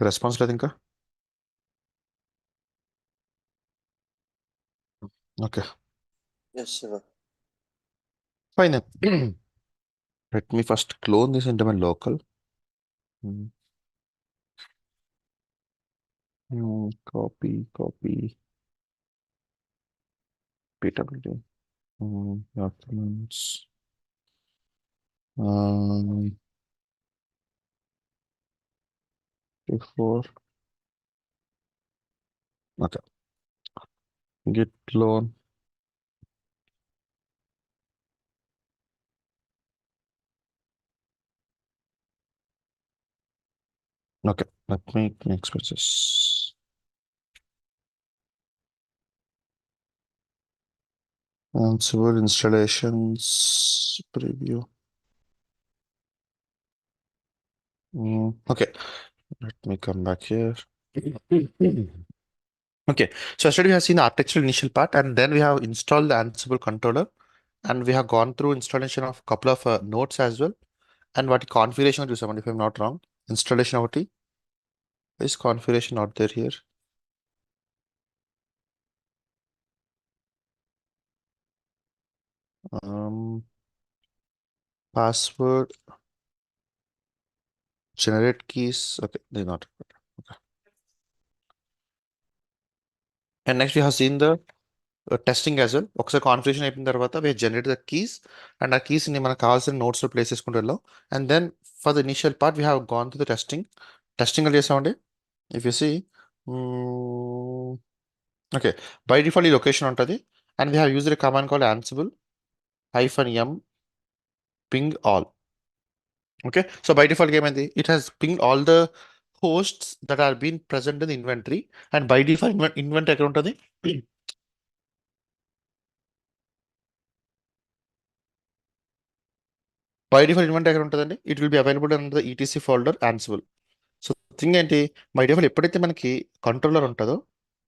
Response లేదు ఇంకా. Okay, Yes, Shiva. Fine. Let me first clone this into my local. Hmm. Copy, copy, pwd. Documents. Um, before. Okay. Git clone. Okay. Let me make spaces. Ansible installations preview. Okay. Let me come back here. Okay, so yesterday we have seen the architectural initial part, and then we have installed the Ansible controller, and we have gone through installation of a couple of nodes as well, and what configuration to someone, if I'm not wrong. Installation of T is configuration out there here. Um, Password, generate keys. Okay, they're not. Okay. And next we have seen the testing as well. ఒకసారి configuration అయిపోయిన తర్వాత we generate the keys, and ఆ keys ని మనకు కావాల్సిన నోట్స్లో plays చేసుకుంటూ వెళ్ళాం. And then for the initial part we have gone to the testing అని చేసామండి. If you see, okay, by default ఈ లొకేషన్ ఉంటుంది, and we have used a command called ansible -m ping all. Okay, so by default ఏమైంది, it has ping all the hosts that are being present in the inventory. And by default inventory ఎక్కడ ఉంటుంది? By default inventory ఎక్కడ ఉంటుందండి? It will be available under the ETC folder Ansible. So thing ఏంటి, by default ఎప్పుడైతే మనకి controller ఉంటుందో,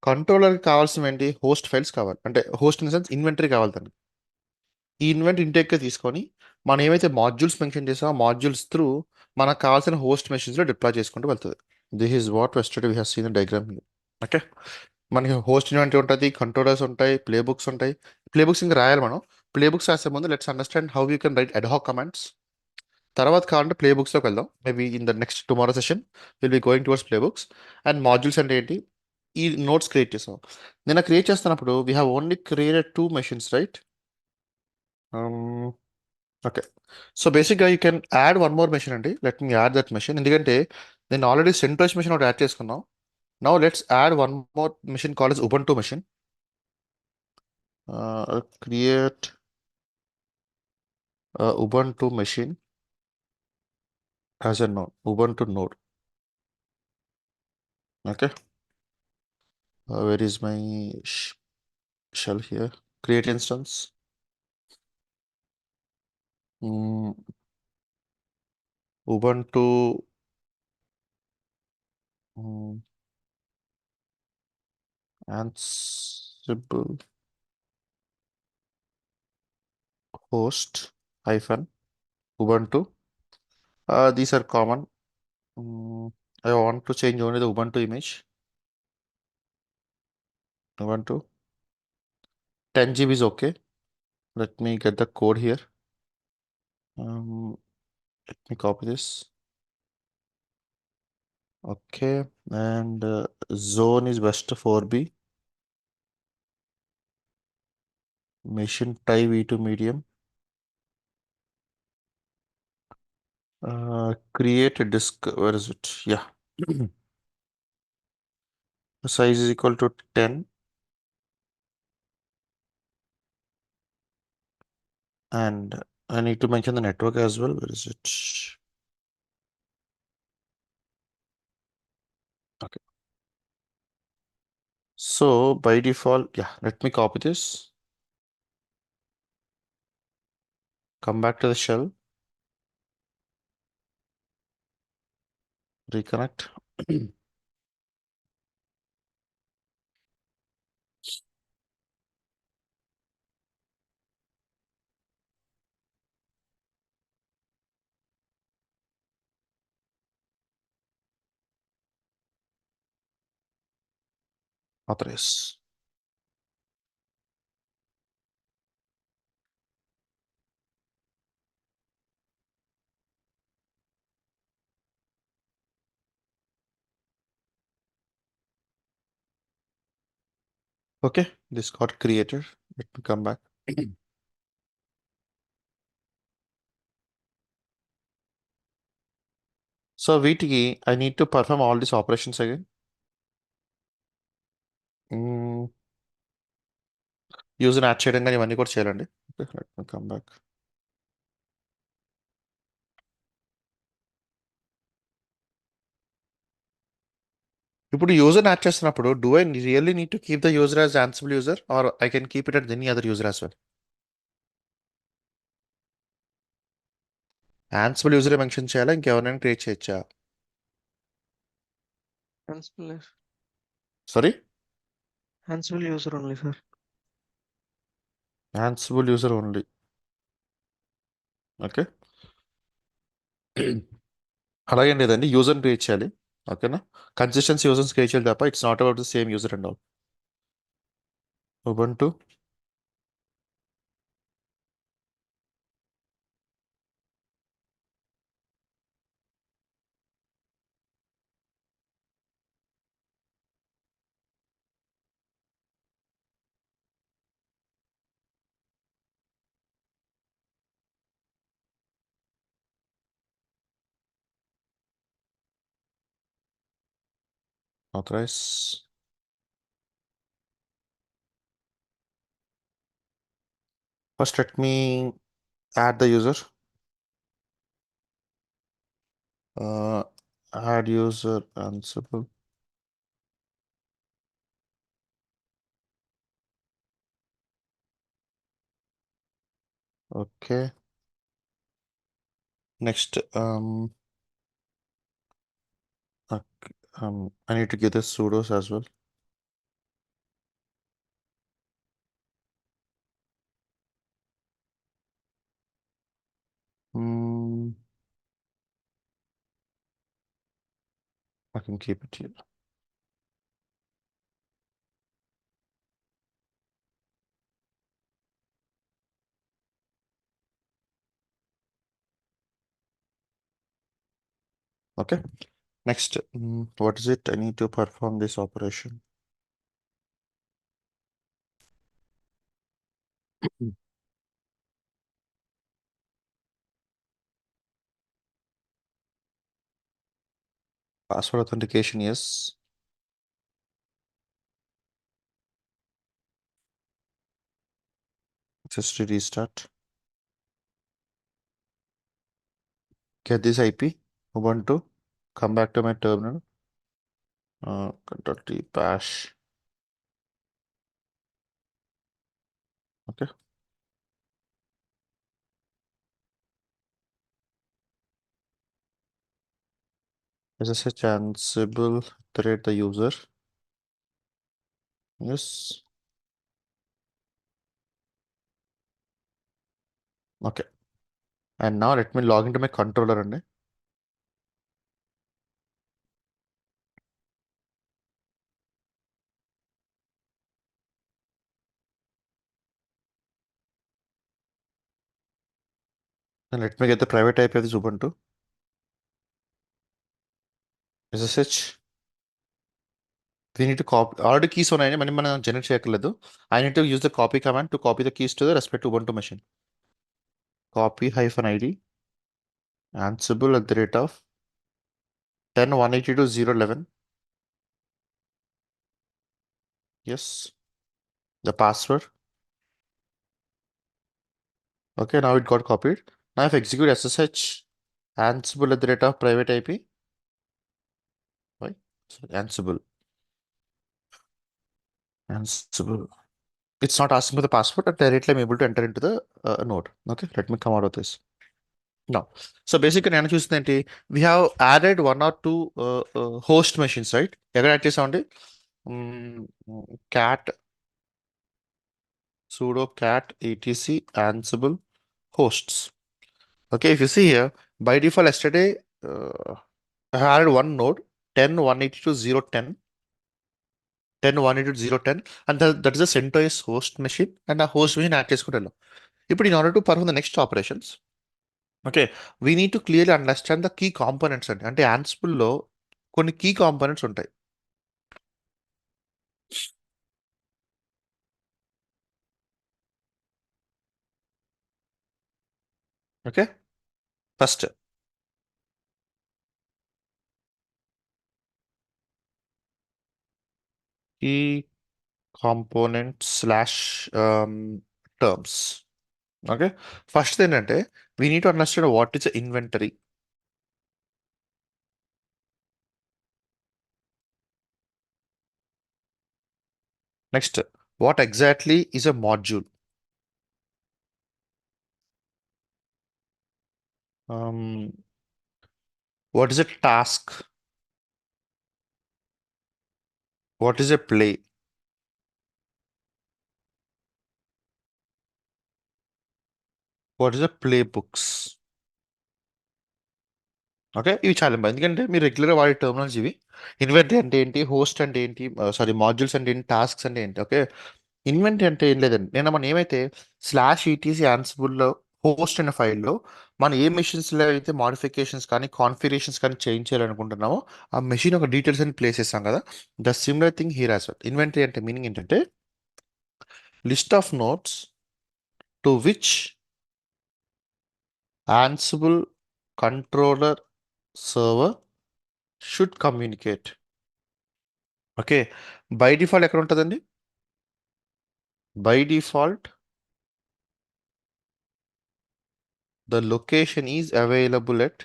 కంట్రోలర్కి కావాల్సిన ఏంటి, హోస్ట్ ఫైల్స్ కావాలి, అంటే హోస్ట్ ఇన్ సెన్స్ ఇన్వెంటరీ కావాలి దానికి. ఈ ఇన్వెంటరీ ఇంటేక్గా తీసుకొని మనం ఏమైతే మాడ్యూల్స్ మెన్షన్ చేసామో ఆ మాడ్యూల్స్ త్రూ మనకు కావాల్సిన హోస్ట్ మెషిన్స్లో డిప్లాయ్ చేసుకుంటూ వెళ్తుంది. This is what yesterday we have seen diagram. Okay, మనకి హోస్ట్ ఇన్వెంటరీ ఉంటుంది, కంట్రోలర్స్ ఉంటాయి, ప్లే బుక్స్ ఉంటాయి. ప్లే బుక్స్ ఇంకా రాయాలి మనం. ప్లే బుక్స్ రాసే ముందు let's understand how you can right ad hoc commands. తర్వాత కావాలంటే ప్లే బుక్స్లోకి వెళ్దాం. Maybe in the next tomorrow session will be going towards play books. And modules అంటే ఏంటి, ఈ నోట్స్ క్రియేట్ చేసాం. నేను క్రియేట్ చేస్తున్నప్పుడు we have only created 2 machines, right? Okay, so బేసిక్గా you can add one more machine అండి. Let me add that machine, ఎందుకంటే నేను ఆల్రెడీ సెంట్రోస్ మెషిన్ ఒకటి యాడ్ చేసుకున్నాం. Now let's add one more machine called as ubuntu machine. Create ubuntu machine as a node, ubuntu node. Okay, where is my shell here? Create instance. Ubuntu Ansible host hyphen Ubuntu. These are common. I want to change only the Ubuntu image. Ubuntu 10 GB is okay. Let me get the code here. Let me copy this. Okay, and zone is best 4B. Machine type V2 medium. Create a disk. Where is it? Yeah. Size is equal to 10. And I need to mention the network as well. Where is it? Okay. So by default, yeah, let me copy this. Come back to the shell. Reconnect. authorize. Okay, this got created. Let me come back. So వీటికి I need to perform all these operations again. User add చేయడం కానీ ఇవన్నీ కూడా చేయాలండి. Okay, let me come back. ఇప్పుడు user add చేస్తున్నప్పుడు do I really need to keep the user as ఆన్సిబుల్ user are I can keep it at any other user as well? ఆన్సిబుల్ user mention చేయాలా, ఇంకెవరైనా create చేయొచ్చా? Ansible, sorry, Ansible user only, sir. ఆన్సిబుల్ user only. Okay, అలాగే లేదండి, user create చేయాలి. ఓకేనా, consistency users create చేయాలి తప్ప it's not about the same user and all. Ubuntu authorize. First let me add the user. uh, Add user Ansible. Okay, next okay, I need to give this sudos as well. Hmm, I can keep it here. Okay, next, what is it? I need to perform this operation. Password authentication, yes. Just to restart. Get this IP, Ubuntu, come back to my terminal. Control T, bash. Okay. SSH Ansible, iterate the user. Yes. Okay. And now let me log into my controller and let me get the private IP of this Ubuntu. SSH. We need to copy all the keys on any man generate చేయక్కర్లేదు. I need to use the copy command to copy the keys to the respective Ubuntu machine. Copy -id Ansible at the rate of 10.182.0.11. Yes. The password. Okay, now it got copied. Now if execute SSH Ansible at the rate of private IP. Why? Ansible. Ansible. It's not asking for the password, but directly I'm able to enter into the node. Okay, let me come out of this. Now, so basically, నేను చూస్తుంది ఏంటి, we have added one or two host machines, right? ఎక్కడ add చేసామండి? Cat sudo cat etc ansible hosts. Okay, if you see here, by default yesterday I had one node 10.182.0.10. 10 1 0 10 and that is a CentOS host machine and ఆ host machine act చేసుకుంటూ వెళ్ళాం. ఇప్పుడు in order to perform the next operations, okay, we need to clearly understand the key components అండి. అంటే Ansible లో కొన్ని key components ఉంటాయి. Okay, first key component slash terms. Okay, first ఏంటంటే we need to understand what is inventory. Next, what exactly is a module. What is a task, what is a play, what is a play books. Okay, ఇవి చాలా important ఎందుకంటే మీరు రెగ్యులర్గా వాడే terminology ఇవి. Inventory అంటే ఏంటి, హోస్ట్ అంటే ఏంటి, సారీ మాడ్యూల్స్ అంటే ఏంటి, టాస్క్స్ అంటే ఏంటి. ఓకే, ఇన్వెంటరీ అంటే ఏం లేదండి, నేను మనం ఏమైతే స్లాష్ ఈటీసీ యాన్సిబుల్లో హోస్ట్ అనే ఫైల్లో మనం ఏ మెషిన్స్లో అయితే మాడిఫికేషన్స్ కానీ కాన్ఫిగరేషన్స్ కానీ చేంజ్ చేయాలనుకుంటున్నామో ఆ మెషిన్ ఒక డీటెయిల్స్ అని ప్లేస్ చేస్తాం కదా. The similar thing here as well. Inventory అంటే మీనింగ్ ఏంటంటే list of notes to which Ansible controller server should communicate. Okay, by default ఎక్కడ ఉంటుందండి? By default the location is available at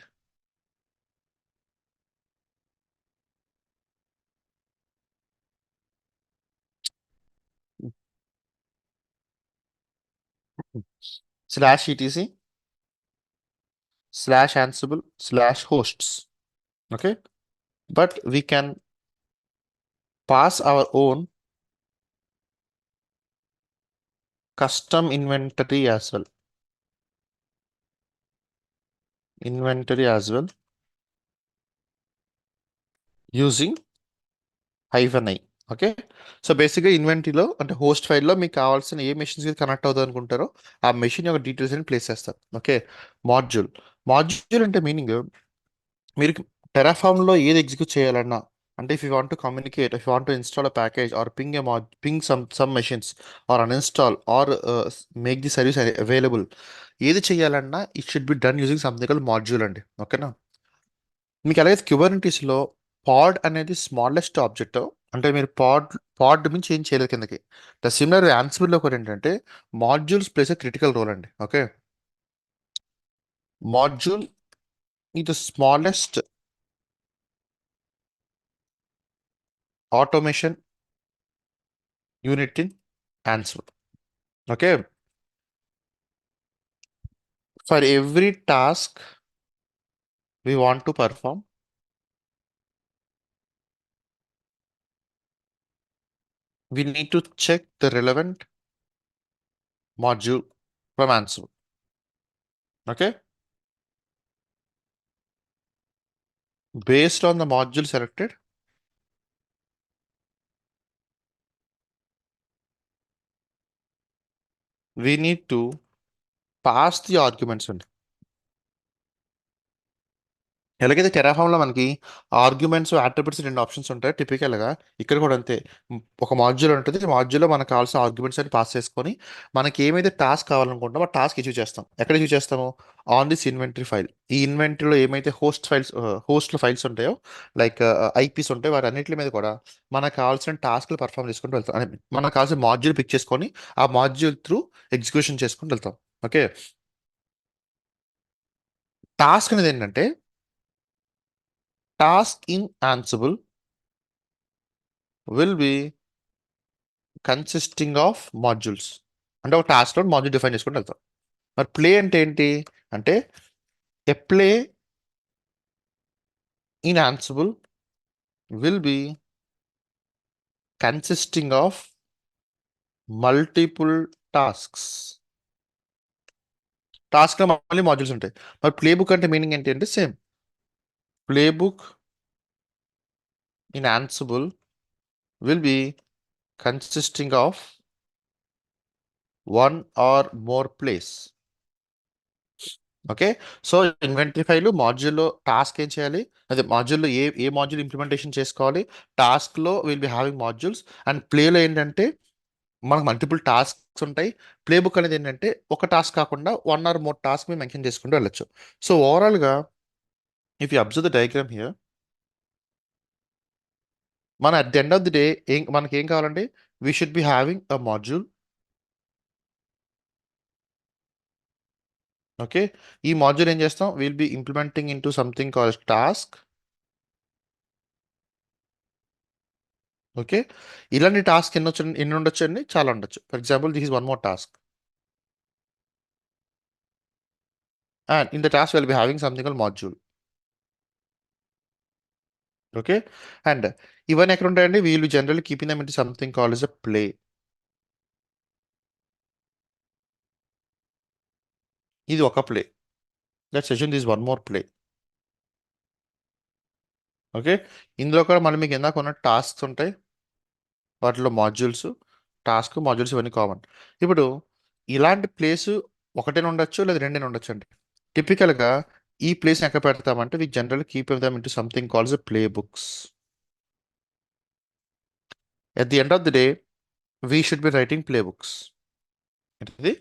slash ETC slash ansible slash hosts. Okay, but we can pass our own custom inventory as well. Inventory as well using -i. Okay, so బేసిక్గా ఇన్వెంటరీలో అంటే host ఫైల్లో మీకు కావాల్సిన ఏ మెషిన్స్కి connect అవుతుంది అనుకుంటారో ఆ machine యొక్క details అని ప్లేస్ చేస్తారు. Okay, module. మాడ్యూల్ అంటే మీనింగ్ మీరు టెరాఫామ్లో ఏది ఎగ్జిక్యూట్ చేయాలన్నా, అంటే if you want to communicate, if you want to install a package or ping a ping some machines or uninstall or make the service available, ఏది చేయాలన్నా it should be done using something called module అండి. ఓకేనా, మీకు ఎలాగైతే క్యూబర్నిటీస్లో పాడ్ అనేది smallest object, అంటే మీరు పాడ్ నుంచి ఏం చేయలేదు కిందకి. ద సిమిలర్ యాన్సిబుల్లో కూడా ఏంటంటే modules plays a critical role అండి. ఓకే, మాడ్యూల్ ఈ the smallest automation unit in Ansible. Okay, for every task we want to perform, we need to check the relevant module from Ansible. Okay, based on the module selected, we need to pass the arguments in. ఎలాగైతే టెరాఫామ్లో మనకి arguments attributes రెండు options ఉంటాయి టిపికల్గా, ఇక్కడ కూడా అంతే. ఒక module ఉంటుంది, మాడ్యూల్లో మనకు కావాల్సిన ఆర్గ్యుమెంట్స్ అని పాస్ చేసుకొని మనకి ఏమైతే టాస్క్ కావాలనుకుంటామో ఆ టాస్క్ ఇష్యూ చేస్తాం. ఎక్కడ ఇష్యూ చేస్తాము? On this inventory file. ఈ ఇన్వెంటరీలో ఏమైతే హోస్ట్లో ఫైల్స్ ఉంటాయో లైక్ ఐపీస్ ఉంటాయి, వాటి అన్నింటి మీద కూడా మనకు కావాల్సిన టాస్క్లు పర్ఫామ్ చేసుకుంటూ వెళ్తాం. మనకు కావాల్సిన మాడ్యూల్ పిక్ చేసుకొని ఆ మాడ్యూల్ త్రూ ఎగ్జిక్యూషన్ చేసుకుంటూ వెళ్తాం. ఓకే, టాస్క్ అనేది ఏంటంటే task in Ansible will be consisting of modules. అంటే ఒక టాస్క్లో మాడ్యూల్ డిఫైన్ చేసుకుంటూ వెళ్తాం. మరి ప్లే అంటే ఏంటి అంటే ఎ play in Ansible will be consisting of multiple tasks. టాస్క్లో మళ్ళీ మాడ్యూల్స్ ఉంటాయి. మరి ప్లే బుక్ అంటే మీనింగ్ ఏంటి అంటే same. Play book in Ansible will be consisting of one or more place. ఓకే. సో ఇన్వెంటరీ ఫైల్ మాడ్యూల్లో టాస్క్ ఏం చేయాలి, అదే మాడ్యూల్లో ఏ మాడ్యూల్ ఇంప్లిమెంటేషన్ చేసుకోవాలి, టాస్క్లో will be having modules, and ప్లేలో ఏంటంటే మనకు మల్టిపుల్ టాస్క్స్ ఉంటాయి. ప్లే బుక్ అనేది ఏంటంటే ఒక టాస్క్ కాకుండా వన్ ఆర్ మోర్ టాస్క్ మేము మెన్షన్ చేసుకుంటూ వెళ్ళొచ్చు. సో ఓవరాల్గా if you observe the diagram here, మన at the end of the day మనకి ఏం కావాలండి, we should B having a module. Okay. ఈ మాడ్యూల్ ఏం చేస్తాం, will be implementing in to something called task. Okay. ఇలాంటి టాస్క్ ఎన్ని ఉండొచ్చు అండి, చాలా ఉండొచ్చు. For example this is one more task, and in the task will be having something called module. Okay. And ఇవన్నీ ఎక్కడ ఉంటాయండి, వీళ్ళు generally keeping dum into something called yes a play. ఇది ఒక play. That session this one more play. Okay. ఇందులో కూడా మళ్ళీ మీకు ఇందాక ఉన్న టాస్క్స్ ఉంటాయి, వాటిలో మాడ్యూల్స్, టాస్క్ మాడ్యూల్స్ ఇవన్నీ కామన్. ఇప్పుడు ఇలాంటి ప్లేస్ ఒకటేనా ఉండొచ్చు లేదా రెండైనా ఉండొచ్చు అండి. టిపికల్గా ఈ ప్లేస్ ఎక్కడ పెడతామంటే we general keep them into something calls play books. At the end of the day we should be writing play books. ఇది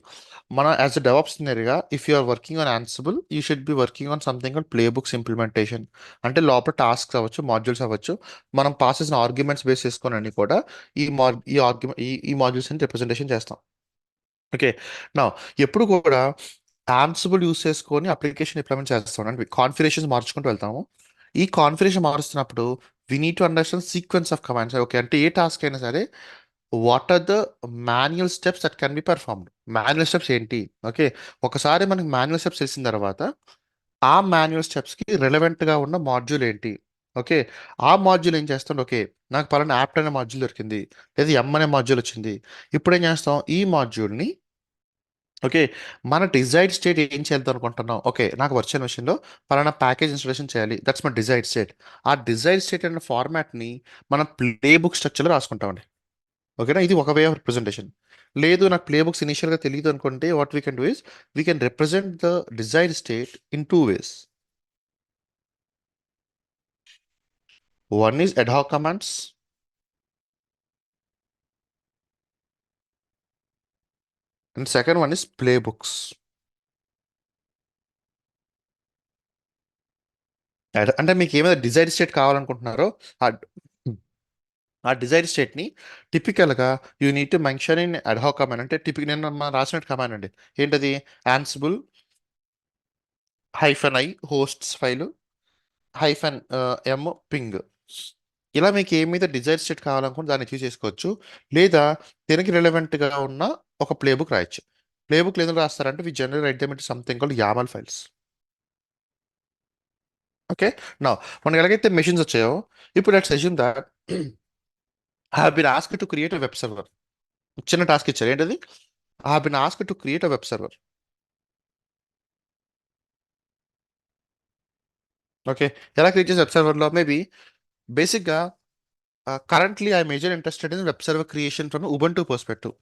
మన యాజ్ అ డెవాప్స్ ఇంజనీర్గా if you are working on Ansible you should be working on something called play books implementation. అంటే లోపల tasks అవ్వచ్చు, modules అవ్వచ్చు, మనం pass చేసిన arguments base చేసుకొని కూడా ఈ ఆర్గ్యుమెంట్ ఈ మాడ్యూల్స్ అని రిప్రజెంటేషన్ చేస్తాం. ఓకే. నా ఎప్పుడు కూడా ఆన్సిబుల్ యూస్ చేసుకొని అప్లికేషన్ ఇంప్లిమెంట్ చేస్తాం అంటే కాన్ఫిగరేషన్స్ మార్చుకుంటూ వెళ్తాము. ఈ కాన్ఫిగరేషన్ మారుస్తున్నప్పుడు we need to understand sequence of commands. Okay, అంటే ఏ టాస్క్ అయినా సరే what are the manual steps that can be performed. Manual steps ఏంటి, ఓకే. ఒకసారి మనకి మాన్యువల్ స్టెప్స్ తెలిసిన తర్వాత ఆ మాన్యువల్ స్టెప్స్కి రిలవెంట్గా ఉన్న మాడ్యూల్ ఏంటి, ఓకే. ఆ మాడ్యూల్ ఏం చేస్తాం, ఓకే నాకు పలానా యాప్ట్ అనే మాడ్యూల్ దొరికింది, లేదా ఎం అనే మాడ్యూల్ వచ్చింది. ఇప్పుడు ఏం చేస్తాం, ఈ మాడ్యూల్ని ఓకే మన డిజైర్డ్ స్టేట్ ఏం చేద్దాం అనుకుంటున్నాం, ఓకే నాకు వర్చువల్ మెషిన్లో పలానా ప్యాకేజ్ ఇన్స్టాలేషన్ చేయాలి, దట్స్ మై డిజైర్డ్ స్టేట్. ఆ డిజైర్డ్ స్టేట్ అనే ఫార్మాట్ని మనం ప్లే బుక్ స్ట్రక్చర్లో రాసుకుంటామండి. ఓకేనా, ఇది ఒక వే ఆఫ్ రిప్రజెంటేషన్. లేదు నాకు ప్లే బుక్స్ ఇనిషియల్గా తెలియదు అనుకుంటే what we can do is we can represent the desired state in two ways. One is ad hoc commands, and second one is play books. అంటే మీకు ఏమైనా డిజైర్డ్ స్టేట్ కావాలనుకుంటున్నారో ఆ ఆ డిజైర్ స్టేట్ని టిపికల్గా you need to mention in ad hoc command. అంటే నేను మనం రాసినట్టు కమాండ్ అండి. ఏంటది, Ansible -i hosts file -m ping. ఇలా మీకు ఏ మీద డిజైర్ స్టేట్ కావాలనుకుంటే దాన్ని చూస్ చేసుకోవచ్చు. లేదా దీనికి రిలవెంట్గా ఉన్న ఒక ప్లే బుక్ రాయొచ్చు. ప్లే బుక్ ఏదో రాస్తారంటే we general write them into something called YAML files. Okay. నా మనకి ఎలాగైతే మెషిన్స్ వచ్చాయో, ఇప్పుడు let's assume that I have been asked to create a web server. చిన్న టాస్క్ ఇచ్చారు, ఏంటది, I have been asked to create a web server. Okay. ఎలా create చేసే వెబ్ సర్వర్లో మేబీ బేసిక్గా currently I major interested in web server creation from Ubuntu perspective.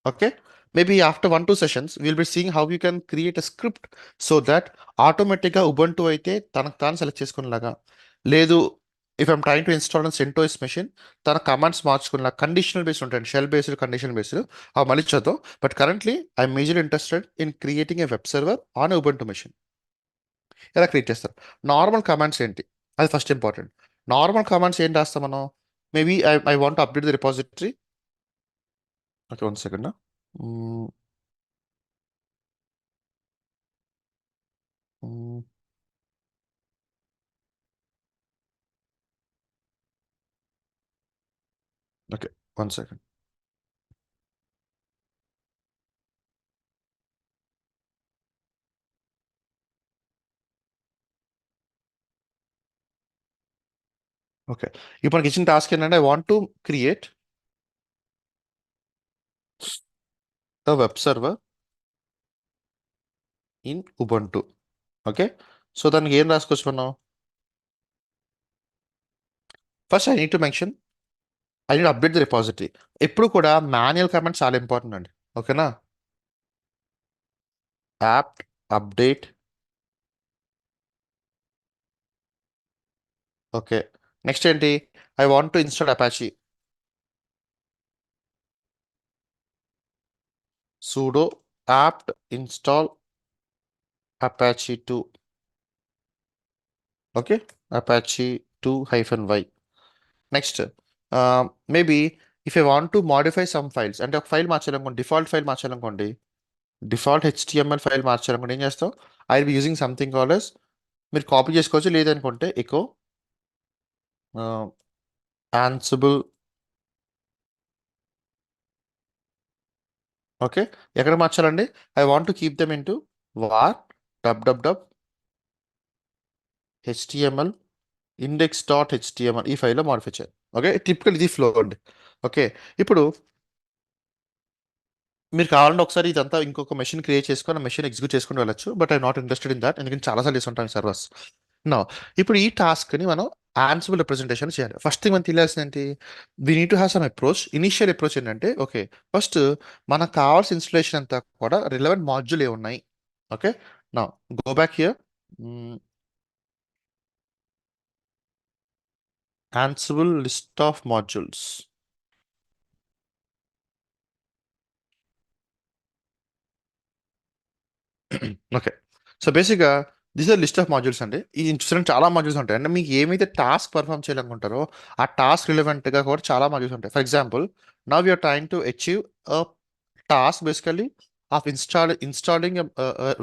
Okay. Maybe after 1-2 sessions will be seeing how you can create a script so that ఆటోమేటిక్గా Ubuntu అయితే తనకు తాను select చేసుకునేలాగా, లేదు if I'm train to install an సెంటోస్ machine తన commands మార్చుకునేలా conditional based ఉంటాయండి, shell based conditional based, అవి మళ్ళీ చూద్దాం. But currently I major interested in creating a web server on Ubuntu machine. ఎలా క్రియేట్ చేస్తారు, నార్మల్ కమాండ్స్ ఏంటి, అది ఫస్ట్ ఇంపార్టెంట్. నార్మల్ కమాండ్స్ ఏం రాస్తాం మనం, maybe I want update the repository. Okay, 1 second. Okay, 1 second. Okay, ఇప్పుడు మనకి ఇచ్చిన టాస్క్ ఏంటంటే I want to create the web server in Ubuntu. Okay. So దానికి ఏం రాసుకోవచ్చు మనం, first I need to mention I need update the repository. ఎప్పుడు కూడా మాన్యువల్ కమాండ్ చాలా ఇంపార్టెంట్ అండి. ఓకేనా? App update. ఓకే. నెక్స్ట్ ఏంటి? I want to install Apache. sudo apt install apache 2. Okay, apache 2 hyphen y. Next, maybe if I want to modify some files అంటే ఒక file మార్చాలనుకోండి, default file మార్చాలనుకోండి, default HTML file మార్చాలనుకోండి, ఏం చేస్తావు? I will be using something call as, మీరు copy చేసుకోవచ్చు, లేదనుకుంటే ఎకో ansible. ఓకే, ఎక్కడ మార్చాలండి? I want to keep them into var www html index.html ఈ ఫైల్లో మాడిఫై చేయాలి. ఓకే, టిపికల్ ఇది ఫ్లో అండి. ఓకే, ఇప్పుడు మీరు కావాలంటే ఒకసారి ఇదంతా ఇంకొక మెషిన్ క్రియేట్ చేసుకొని ఆ మెషిన్ ఎగ్జిక్యూట్ చేసుకుని వెళ్ళచ్చు, but I not interested in that, ఎందుకంటే చాలాసార్లు చేస్తుంటాం సర్వర్స్. నా ఇప్పుడు ఈ టాస్క్ని మనం ఆన్సిబుల్ రిప్రజెంటేషన్ చేయాలి. ఫస్ట్ థింగ్ మనం తెలియాల్సింది ఏంటి? We need to have some approach. Initial approach ఏంటంటే, ఓకే, ఫస్ట్ మనకు కావాల్సిన ఇన్స్టలేషన్ అంతా కూడా రిలవెంట్ మాడ్యూల్ ఏ ఉన్నాయి. ఓకే, నా go back here. Ansible list of modules. Okay, so బేసిక్గా this are list of modules అండి. ఈ చూసిన చాలా మాడ్యూల్స్ ఉంటాయి. అంటే మీకు ఏమైతే టాస్క్ పర్ఫామ్ చేయాలనుకుంటారో ఆ టాస్క్ రిలవెంట్గా కూడా చాలా మాడ్యూల్స్ ఉంటాయి. For example, now you're trying to achieve a task basically of installing a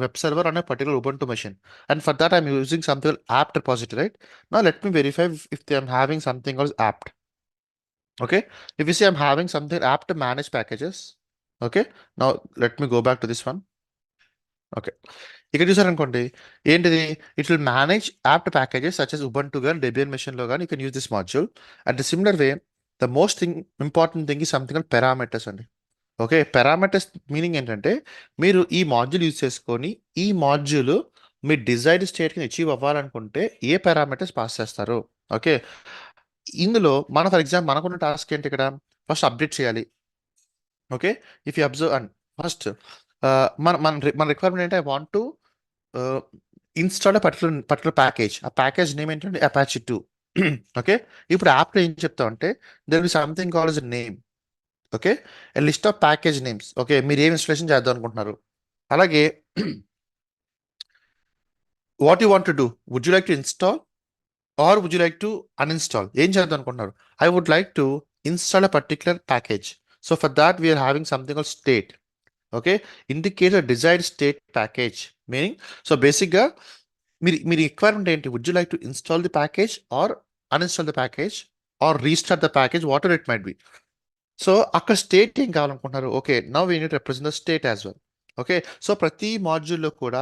web server on a particular Ubuntu machine, and for that I'm using something called apt repository, right? Now let me verify if I'm having something called apt. Okay, if you see I'm having something apt to manage packages. Okay, now let me go back to this one. Okay, ఇక్కడ చూసారనుకోండి, ఏంటిది? It will manage apt packages such as Ubuntu కానీ Debian మెషిన్లో కానీ you can use this module. At the similar way, the most important thing ఈ something call parameters అండి. Okay, parameters meaning ఏంటంటే, మీరు ఈ మాడ్యూల్ యూజ్ చేసుకొని ఈ మాడ్యూల్ మీ డిజైర్డ్ స్టేట్కి అచీవ్ అవ్వాలనుకుంటే ఏ పారామీటర్స్ పాస్ చేస్తారు. ఓకే, ఇందులో ఫర్ ఎగ్జాంపుల్ మనకున్న టాస్క్ ఏంటి? ఇక్కడ ఫస్ట్ అప్డేట్ చేయాలి. Okay, if you observe and first మన రిక్వైర్మెంట్ ఏంటి? I want to install particular package. ఆ ప్యాకేజ్ నేమ్ ఏంటంటే అపాచీ 2. ఓకే, ఇప్పుడు యాప్లో ఏం చెప్తాం అంటే, there be something call as name. Okay, list of package names. Okay, మీరు ఏం ఇన్స్టాలేషన్ చేద్దాం అనుకుంటున్నారు? అలాగే what you want to do? Would you like to install or would you like to uninstall? ఏం చేద్దాం అనుకుంటున్నారు? I would like to install a particular package. So for that we're having something call state. Okay, indicate a desired state package meaning. So బేసిక్గా మీ requirement ఏంటి? Would you like to install the package or uninstall the package or restart the package, whatever it might be. So అక్కడ state ఏం కావాలనుకుంటున్నారు? Okay, now we need represent the state as well. Okay, so ప్రతి మాడ్యూల్లో కూడా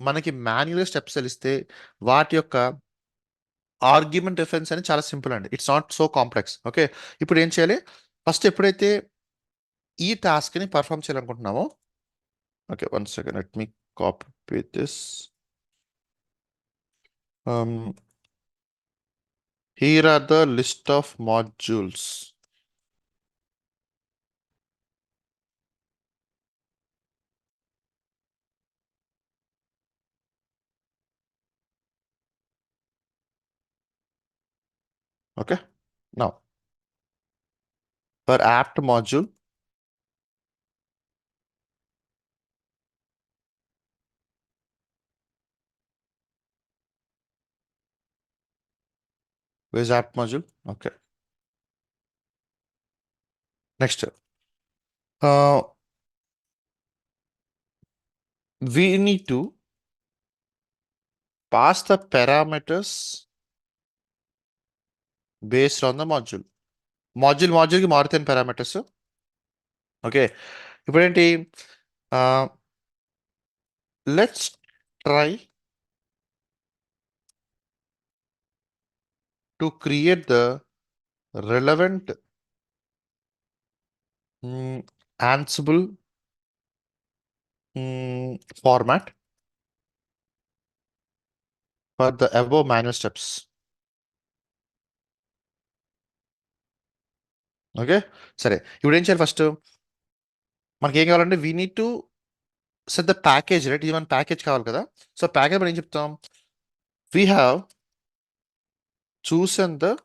మనకి manual steps తెలిస్తే వాటి యొక్క ఆర్గ్యుమెంట్ రిఫరెన్స్ అని చాలా సింపుల్ అండి. It's not so complex. Okay, ఇప్పుడు ఏం చేయాలి? ఫస్ట్ ఎప్పుడైతే ఈ టాస్క్ని పర్ఫామ్ చేయాలనుకుంటున్నామో, okay, one second, let me copy this. Here are the list of modules. Okay, now for apt module, where's apt module? Okay, next, uh, we need to pass the parameters based on the module. Module కి మారుతాయి parameters. Okay, ఇప్పుడేంటి? Let's try to create the relevant Ansible format for the above manual steps. Okay, సరే. ఇప్పుడు ఏం చేయాలి first? మనకి ఏం కావాలంటే we need to set the package, right? ఇది మన ప్యాకేజ్ కావాలి కదా. సో ప్యాకేజ్ మనం ఏం చెప్తాం? We have chosen the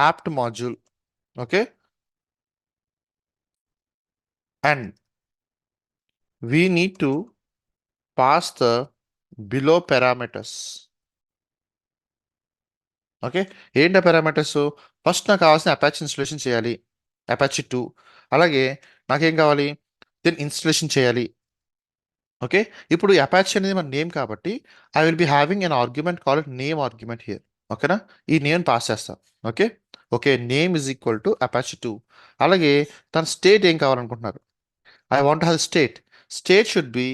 apt module, okay, and we need to pass the below parameters. Okay, ఏంటి పారామీటర్స్? ఫస్ట్ నాకు కావాల్సిన అపాచీ ఇన్స్టలేషన్ చేయాలి, అపాచీ 2. అలాగే నాకేం కావాలి? దెన్ ఇన్స్టలేషన్ చేయాలి. ఓకే, ఇప్పుడు అపాచీ అనేది మన నేమ్ కాబట్టి I will be having an argument called name argument here. ఓకేనా? ఈ నేమ్ పాస్ చేస్తాం. Okay, okay, name is equal to Apache 2. అలాగే తన స్టేట్ ఏం కావాలనుకుంటున్నారు? I want to have state. State should be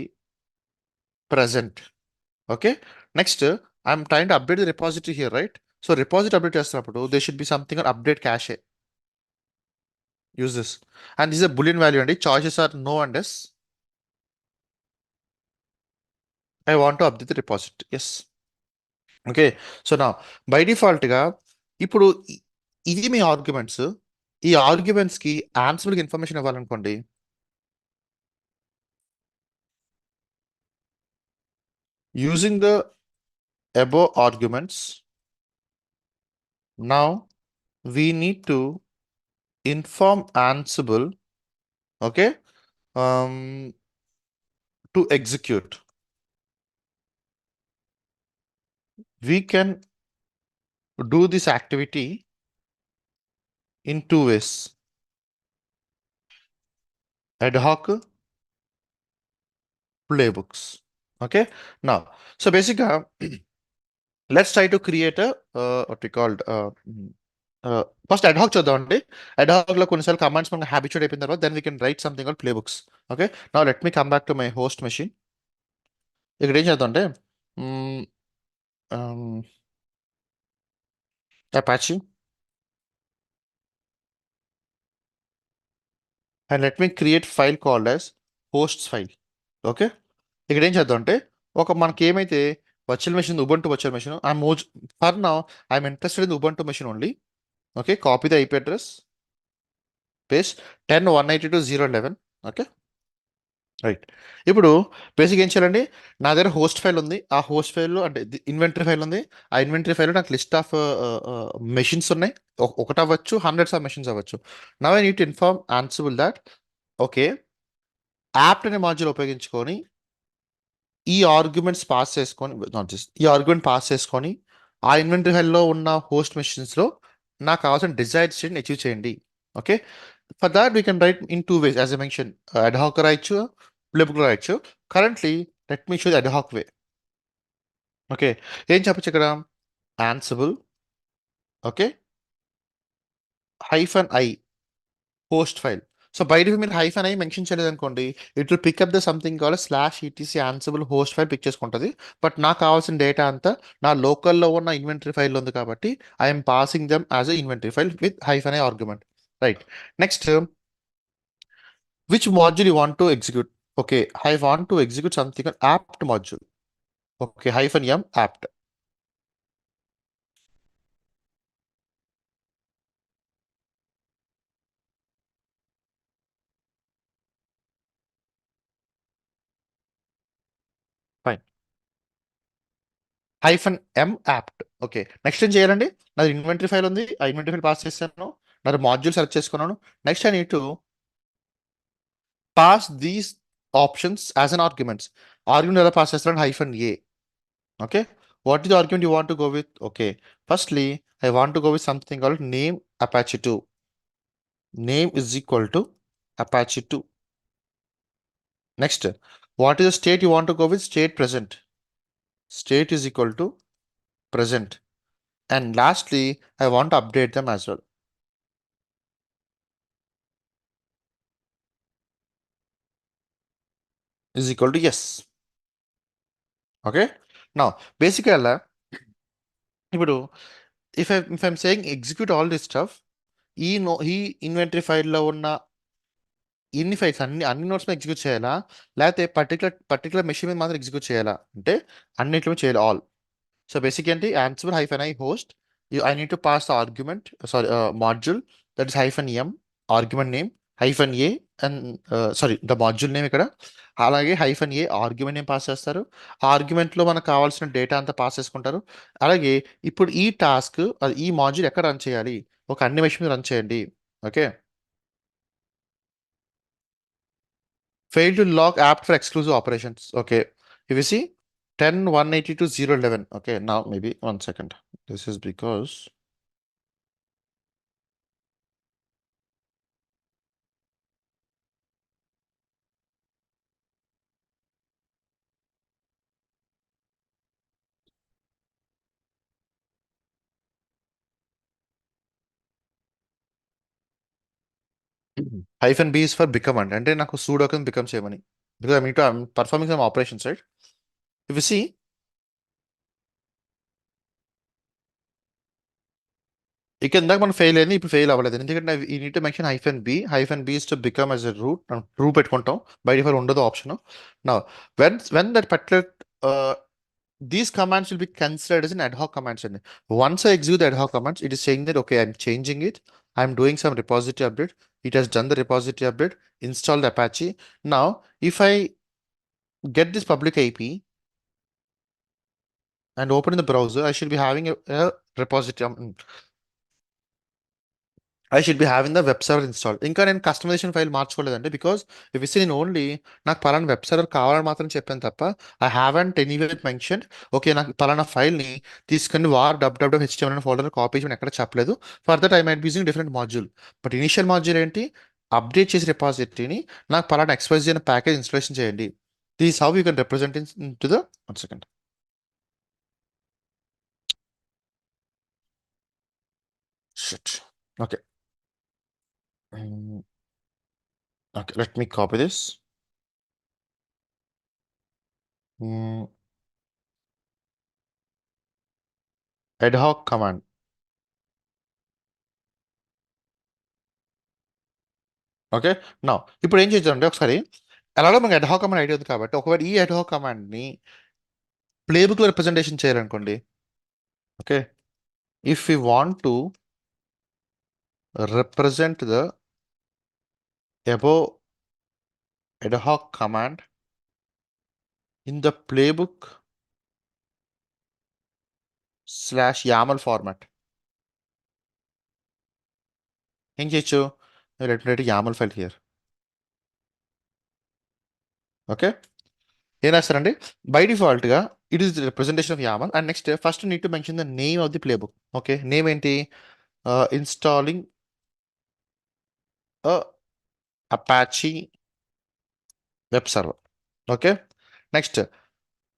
present. Okay. Next, I'm trying to update the repository here, right? So repository update చేస్తున్నప్పుడు there should be something on update cache. Use this. And this is a Boolean value, and choices are no and yes. I want to update the repository. Yes. Okay. So now by default గా ఇప్పుడు ఇది మీ arguments. ఈ arguments కి answerable information ఇవ్వాలనుకోండి. Using the above arguments, now we need to inform Ansible, okay, to execute. We can do this activity in two ways: ad hoc playbooks. Okay, now, so basically, let's try to create a what we called first ad hoc చూద్దామండి. Ad hoc లో కొన్నిసార్లు commands మనకు habituate అయిపోయిన తర్వాత then we can write something called playbooks. Okay, now let me come back to my host machine. ఇక్కడ ఏం చేద్దాం అంటే Apache, and let me create file called as hosts file. Okay, ఇక్కడ ఏం చేద్దాం అంటే మనకి ఏమైతే virtual machine, Ubuntu virtual machine, for now I'm interested in Ubuntu machine only. Okay, copy the IP address, paste 10.192.0.11. Okay, right. ఇప్పుడు basic ఏం చేయాలండి? నా దగ్గర హోస్ట్ ఫైల్ ఉంది. ఆ హోస్ట్ ఫైల్లో అంటే ఇన్వెంటరీ ఫైల్ ఉంది. ఆ ఇన్వెంటరీ ఫైల్లో నాకు లిస్ట్ ఆఫ్ మెషిన్స్ ఉన్నాయి. ఒకటి అవ్వచ్చు, హండ్రెడ్స్ ఆఫ్ మెషిన్స్ అవ్వచ్చు. Now I need to inform ఆన్సిబుల్ that okay, app అనే మాడ్యూల్ ఉపయోగించుకొని ఈ ఆర్గ్యుమెంట్స్ పాస్ చేసుకొని, నాట్ జస్ట్ ఈ ఆర్గ్యుమెంట్ పాస్ చేసుకొని ఆ ఇన్వెంటరీ ఫైల్లో ఉన్న హోస్ట్ మెషిన్స్లో నాకు కావాల్సిన డిజైర్డ్ స్టేట్ని అచీవ్ చేయండి. Okay, for that we can write in two ways as a mention. ad hoc రాయొచ్చు, ప్లేబుక్ రాయొచ్చు. Currently let me show the ad hoc way. Okay, ఏం చెప్పచ్చు ఇక్కడ? Ansible, okay, -i host file. So బయట మీరు hyphen అయి mention చేయలేదు అనుకోండి, it will pick up the something కావాలి /etc Ansible host file pick చేసుకుంటుంది. బట్ నాకు కావాల్సిన డేటా అంతా నా లోకల్లో ఉన్న ఇన్వెంటరీ ఫైల్ ఉంది కాబట్టి I'm passing them as a inventory file with hyphen I argument. Right. Next, which module you want to execute? Okay, I want to execute something apt module. Okay, -m apt. Fine, -m apt. Okay, next ఏం చేయాలండి? నాది inventory file ఉంది, ఆ inventory file pass చేస్తాను, నాది module select చేసుకున్నాను. Next I need to pass these options as an arguments. Argument ఎలా pass చేస్తారంటే -a. Okay, what is the argument you want to go with? Okay, firstly I want to go with something called name Apache 2. Name is equal to Apache 2. Next, what is the state you want to go with? State present. State is equal to present. And lastly, I want to update them as well. Is equal to yes. Okay, now basically ఇప్పుడు if I'm saying execute all this stuff, ఈ inventory ఫైల్లో ఉన్న ఇన్ని files అన్ని notes మీద execute చేయాలా, లేకపోతే particular machine మీద మాత్రం ఎగ్జిక్యూట్ చేయాలా అంటే అన్నిట్లో చేయాలి, ఆల్. సో బేసిక్ ఏంటి? ఆన్సిబుల్ -i host I need to pass the argument, sorry, module that is -m, argument name, -a, and sorry, the module name ఇక్కడ, అలాగే -a ఆర్గ్యుమెంట్ నేమ్ పాస్ చేస్తారు. ఆ ఆర్గ్యుమెంట్లో మనకు కావాల్సిన డేటా అంతా పాస్ చేసుకుంటారు. అలాగే ఇప్పుడు ఈ టాస్క్, ఈ మాడ్యూల్ ఎక్కడ రన్ చేయాలి, ఒక అన్ని మెషిన్ రన్ చేయండి. Okay, fail to log apt for exclusive operations. Okay, if you see 10.182.0.11. Okay, now maybe 1 second. This is because hyphen b is for become అంటే నాకు sudo కింద become చేయమని, because I'm performing some operations, right? If you see, ఇక ఇందాక మనం fail అయింది, ఇప్పుడు fail అవ్వలేదు, ఎందుకంటే ఈ నీట్ mention -b is to become as a root. True పెట్టుకుంటాం, బై డిఫాల్ట్ ఉండదు ఆప్షన్. నా when that particular uh, these commands will be considered as an ad hoc commands. And once I execute the ad hoc commands, it is saying that, okay, I'm changing it. I'm doing some repository update. It has done the repository update, installed Apache. Now, if I get this public IP and open in the browser, I should be having a repository. I should be having the web server installed. ఇంకా నేను customization file మార్చుకోలేదండి, because if is నేను only నాకు పలానా web server కావాలని మాత్రం చెప్పాను తప్ప, I haven't anywhere mention okay నాకు పలానా ఫైల్ని తీసుకొని www.html అనే ఫోల్డర్ కాపీ చేయమని ఎక్కడ చెప్పలేదు. For that I might using different module. But initial module ఏంటి, అప్డేట్ చేసి రిపాజిటరీని నాకు పలానా XYZ అనే ప్యాకేజ్ ఇన్స్టాలేషన్ చేయండి. This how you can represent in to the 1 second. Shit. Okay. Okay, let me copy this. Ad hoc command. Okay, నా ఇప్పుడు ఏం చేద్దామంటే, ఒకసారి ఎలాగో మనకి ad hoc కమాండ్ ఐడియా ఉంది కాబట్టి, ఒకవేళ ఈ ad hoc కమాండ్ని ప్లేబుక్లో రిప్రజెంటేషన్ చేయాలనుకోండి. Okay, if you want to represent the above ad hoc command in the playbook /YAML format, ఏం చేయొచ్చు, let me write a YAML file here. Okay, ఏం రాస్తారండి, బై డిఫాల్ట్గా it is the representation of YAML. And next first need to mention the name of the playbook. Okay, name ఏంటి, installing Apache web server. Okay, next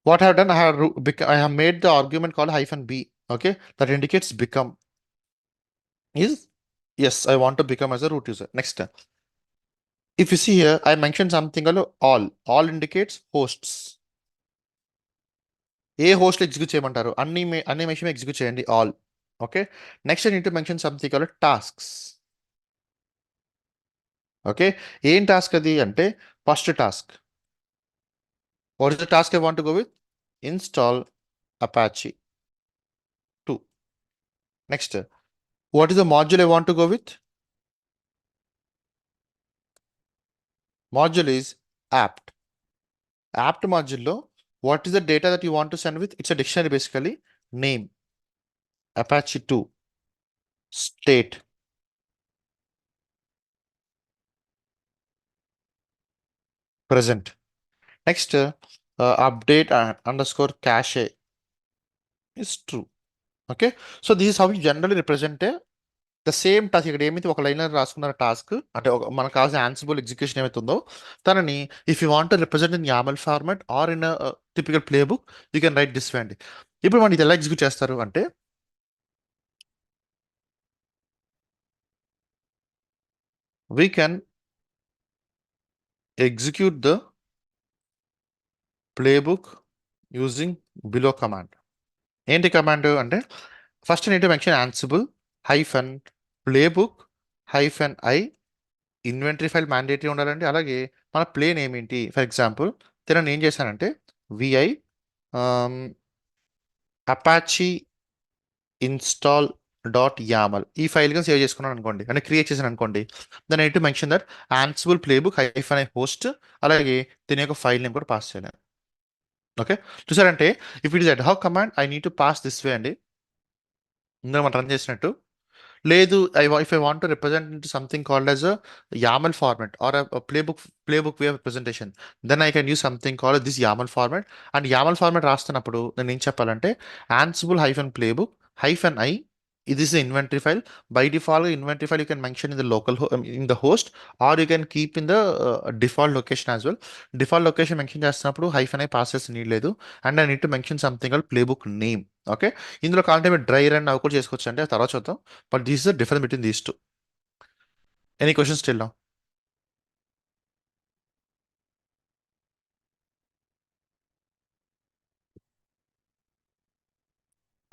what I have done, I have made the argument called -b. Okay, that indicates become is, yes, I want to become as a root user. Next, if you see here, I mentioned something called all indicates hosts. A host execute చేయమంటారు, అన్ని machine execute చేయండి all. Okay, next I need to mention something called tasks. Okay, ఏం task అది అంటే, first task, what is the task I want to go with, install Apache 2. Next, what is the module I want to go with? Module is apt. Apt module lo, what is the data that you want to send with? It's a dictionary basically. Name, Apache 2, state, present. Next, update underscore cache is true. Okay, so this is how we generally represent the same task. ఇక్కడ ఏమైతే ఒక liner రాసుకున్న task అంటే మనకు కావాల్సిన ఆన్సిబుల్ execution ఏమైతే ఉందో తనని, if you want represent in YAML format or in typical play book, you can write this way అండి. ఇప్పుడు మనం ఇది ఎలా ఎగ్జిక్యూట్ చేస్తారు అంటే, we can execute the play book using below command. ఏంటి కమాండ్ అంటే, ఫస్ట్ నేను mention Ansible -playbook -i inventory file mandatory ఉండాలండి. అలాగే మన ప్లేన్ ఏమేంటి, ఫర్ ఎగ్జాంపుల్ నేను ఏం చేశానంటే vi Apache install dot YAML ఈ ఫైల్గా సేవ్ చేసుకున్నాను అనుకోండి, అంటే క్రియేట్ చేశాను అనుకోండి, దాని I to mention that Ansible playbook hyphen I host, అలాగే దీని యొక్క ఫైల్ నేమ్ కూడా పాస్ చేయాలి. ఓకే, చూసారంటే if it is ad hoc command I need to pass this way అండి, ఇందులో మనం రన్ చేసినట్టు. లేదు, if I want to represent into something called as a YAML format or playbook way of representation, then I can use something called this YAML format. And YAML format రాస్తున్నప్పుడు నేను ఏం చెప్పాలంటే Ansible hyphen playbook hyphen I, ఇది is inventory file. By default inventory file you can mention in the local in the host, or you can keep in the default location as well. Default location mention చేస్తున్నప్పుడు hyphen I pass చేసి need లేదు. And I need to mention something called playbook name. Okay, ఇందులో కావాలంటే మీరు dry run అవి కూడా చేసుకోవచ్చు అండి, ఆ తర్వాత చూద్దాం. But this is the difference between these two. Any questions still now?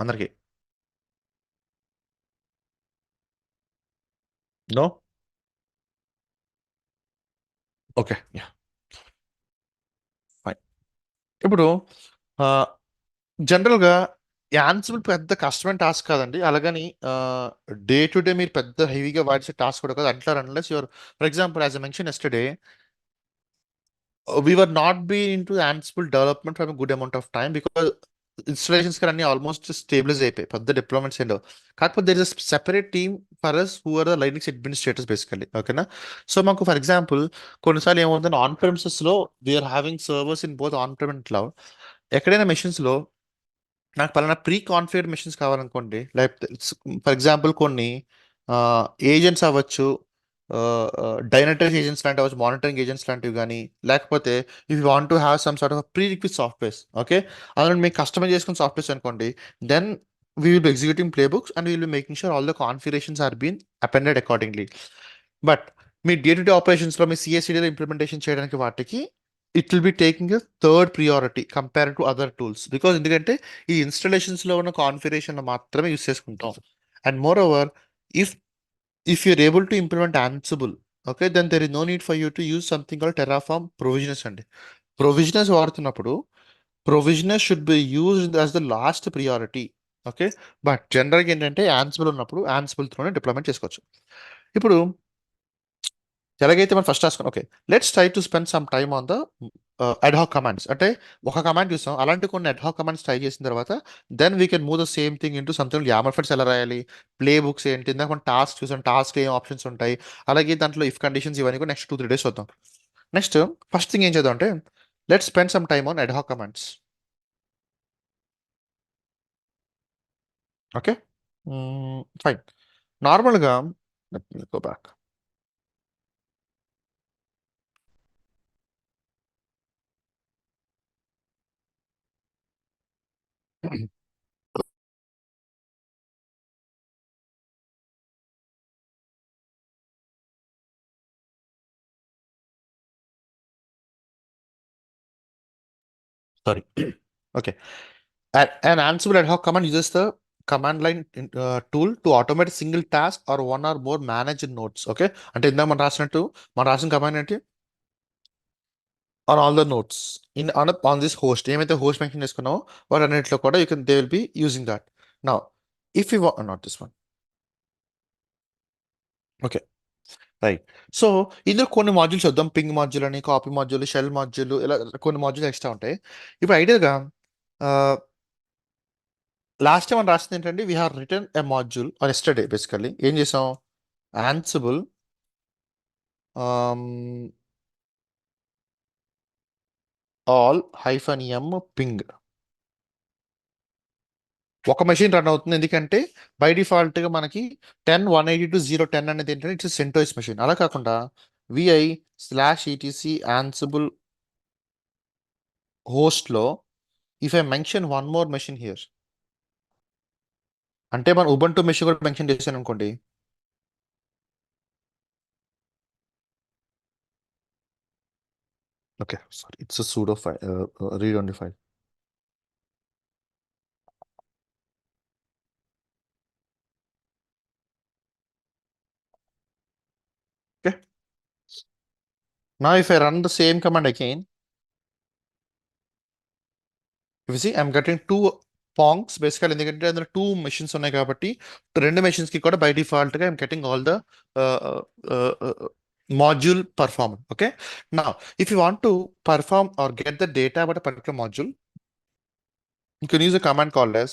అందరికి? నో? Okay, yeah, fine. ఇప్పుడు జనరల్గా యాన్సిబుల్ పెద్ద కష్టమైన టాస్క్ కాదండి, అలాగని డే టు డే మీరు పెద్ద హెవీగా వాడిసే టాస్క్ కూడా కాదు. అట్లా unless your, for example as I mention yesterday, we were not been into Ansible development for a good amount of time because installations కానీ అన్ని ఆల్మోస్ట్ స్టేబిలైజ్ అయిపోయి పెద్ద డిప్లాయ్మెంట్స్ ఏంటో. కాకపోతే there is separate team for us who are the Linux administrators basically. ఓకేనా? So మాకు for example కొన్నిసార్లు ఏమవుతుంది, ఆన్ ప్రెమిసెస్లో we're having servers in both on prem and cloud. ఎక్కడైనా మెషిన్స్లో నాకు పలానా ప్రీ కాన్ఫిగర్డ్ మెషిన్స్ కావాలనుకోండి, లేకపోతే ఫర్ ఎగ్జాంపుల్ కొన్ని ఏజెంట్స్ అవ్వచ్చు, డైనటరీస్ ఏజెంట్స్ లాంటివి అవ్వచ్చు, మానిటరింగ్ ఏజెంట్స్ లాంటివి కానీ, లేకపోతే if you want to have some sort of prerequisite softwares. Okay, అందులో మీకు కస్టమైజ్ చేసుకున్న సాఫ్ట్వేర్స్ అనుకోండి, then we will be executing playbooks and will be making sure all the configurations are been appended accordingly. But మీ day to day ఆపరేషన్స్లో మీ సిఎస్సిడిలో implementation చేయడానికి వాటికి it will be taking a third priority compare to other tools, because ఎందుకంటే ఈ ఇన్స్టలేషన్స్లో ఉన్న కాన్ఫిగరేషన్ మాత్రమే యూస్ చేసుకుంటాం. And more over, if you're able to implement Ansible, okay, then there is no need for you to use something called Terraform provisioners అండి. Provisioners వాడుతున్నప్పుడు provisioners should be used as the last priority. Okay, but జనరల్గా ఏంటంటే Ansible ఉన్నప్పుడు యాన్సిబుల్తోనే deployment చేసుకోవచ్చు. ఇప్పుడు ఎలాగైతే మనం first రాసుకున్నాం, okay, let's try to spend some time on the ad hoc commands. అంటే ఒక కమాండ్ చూస్తాం, అలాంటి కొన్ని అడ్హాక్ కమాండ్స్ ట్రై చేసిన తర్వాత then we can move the same thing into something YAML files ఎలా రాయాలి, ప్లే బుక్స్ ఏంటి, ఇందాక మనం టాస్క్ చూసాం, టాస్క్ ఏం ఆప్షన్స్ ఉంటాయి, అలాగే దాంట్లో ఇఫ్ కండిషన్స్ ఇవన్నీ కూడా నెక్స్ట్ 2-3 డేస్ చూద్దాం. నెక్స్ట్ ఫస్ట్ థింగ్ ఏం చేద్దాం అంటే let's spend some time on ad hoc commands. Okay, fine. నార్మల్గా go back. Sorry. Okay, an Ansible ad hoc command uses the command line tool to automate a single task or one or more managed nodes. Okay, అంటే ఇందాక మనం రాసినట్టు మనం రాసిన command ఏంటి, on all the notes in on this host, ఏమైతే host mention చేసుకున్నామో వాటి అన్నింటిలో కూడా you can they will be using that. Now if you not this one. Okay, right. So ఇందులో కొన్ని మాడ్యూల్స్ చూద్దాం, పింగ్ మాడ్యూల్ అని, కాపీ మాడ్యూల్, షెల్ మాడ్యూల్, ఇలా కొన్ని మాడ్యూల్ ఎక్స్ట్రా ఉంటాయి. ఇప్పుడు ఐడియాగా లాస్ట్ టైం మనం రాసింది ఏంటంటే we have return a module or yesterday basically ఏం చేసాం, Ansible all hyphen M ping. ఒక మెషిన్ రన్ అవుతుంది ఎందుకంటే బై డిఫాల్ట్గా మనకి 10.182.0.10 అనేది ఏంటంటే ఇట్స్ సెంటోస్ మెషిన్. అలా కాకుండా vi/etc యాన్సిబుల్ హోస్ట్లో if I mention one more machine here, అంటే మనం ఉబంటు మెషిన్ కూడా మెన్షన్ చేశాను అనుకోండి. Okay, sorry, it's sudo file, read only file. Okay, now if I run the same command again, if you see I'm getting two పాంక్స్ బేసికల్, ఎందుకంటే అందులో two machines ఉన్నాయి కాబట్టి రెండు మెషిన్స్ కి కూడా బై డిఫాల్ట్ గా I'm getting all the module perform. Okay, now if you want to perform or get the data about a particular module, you can use a command called as,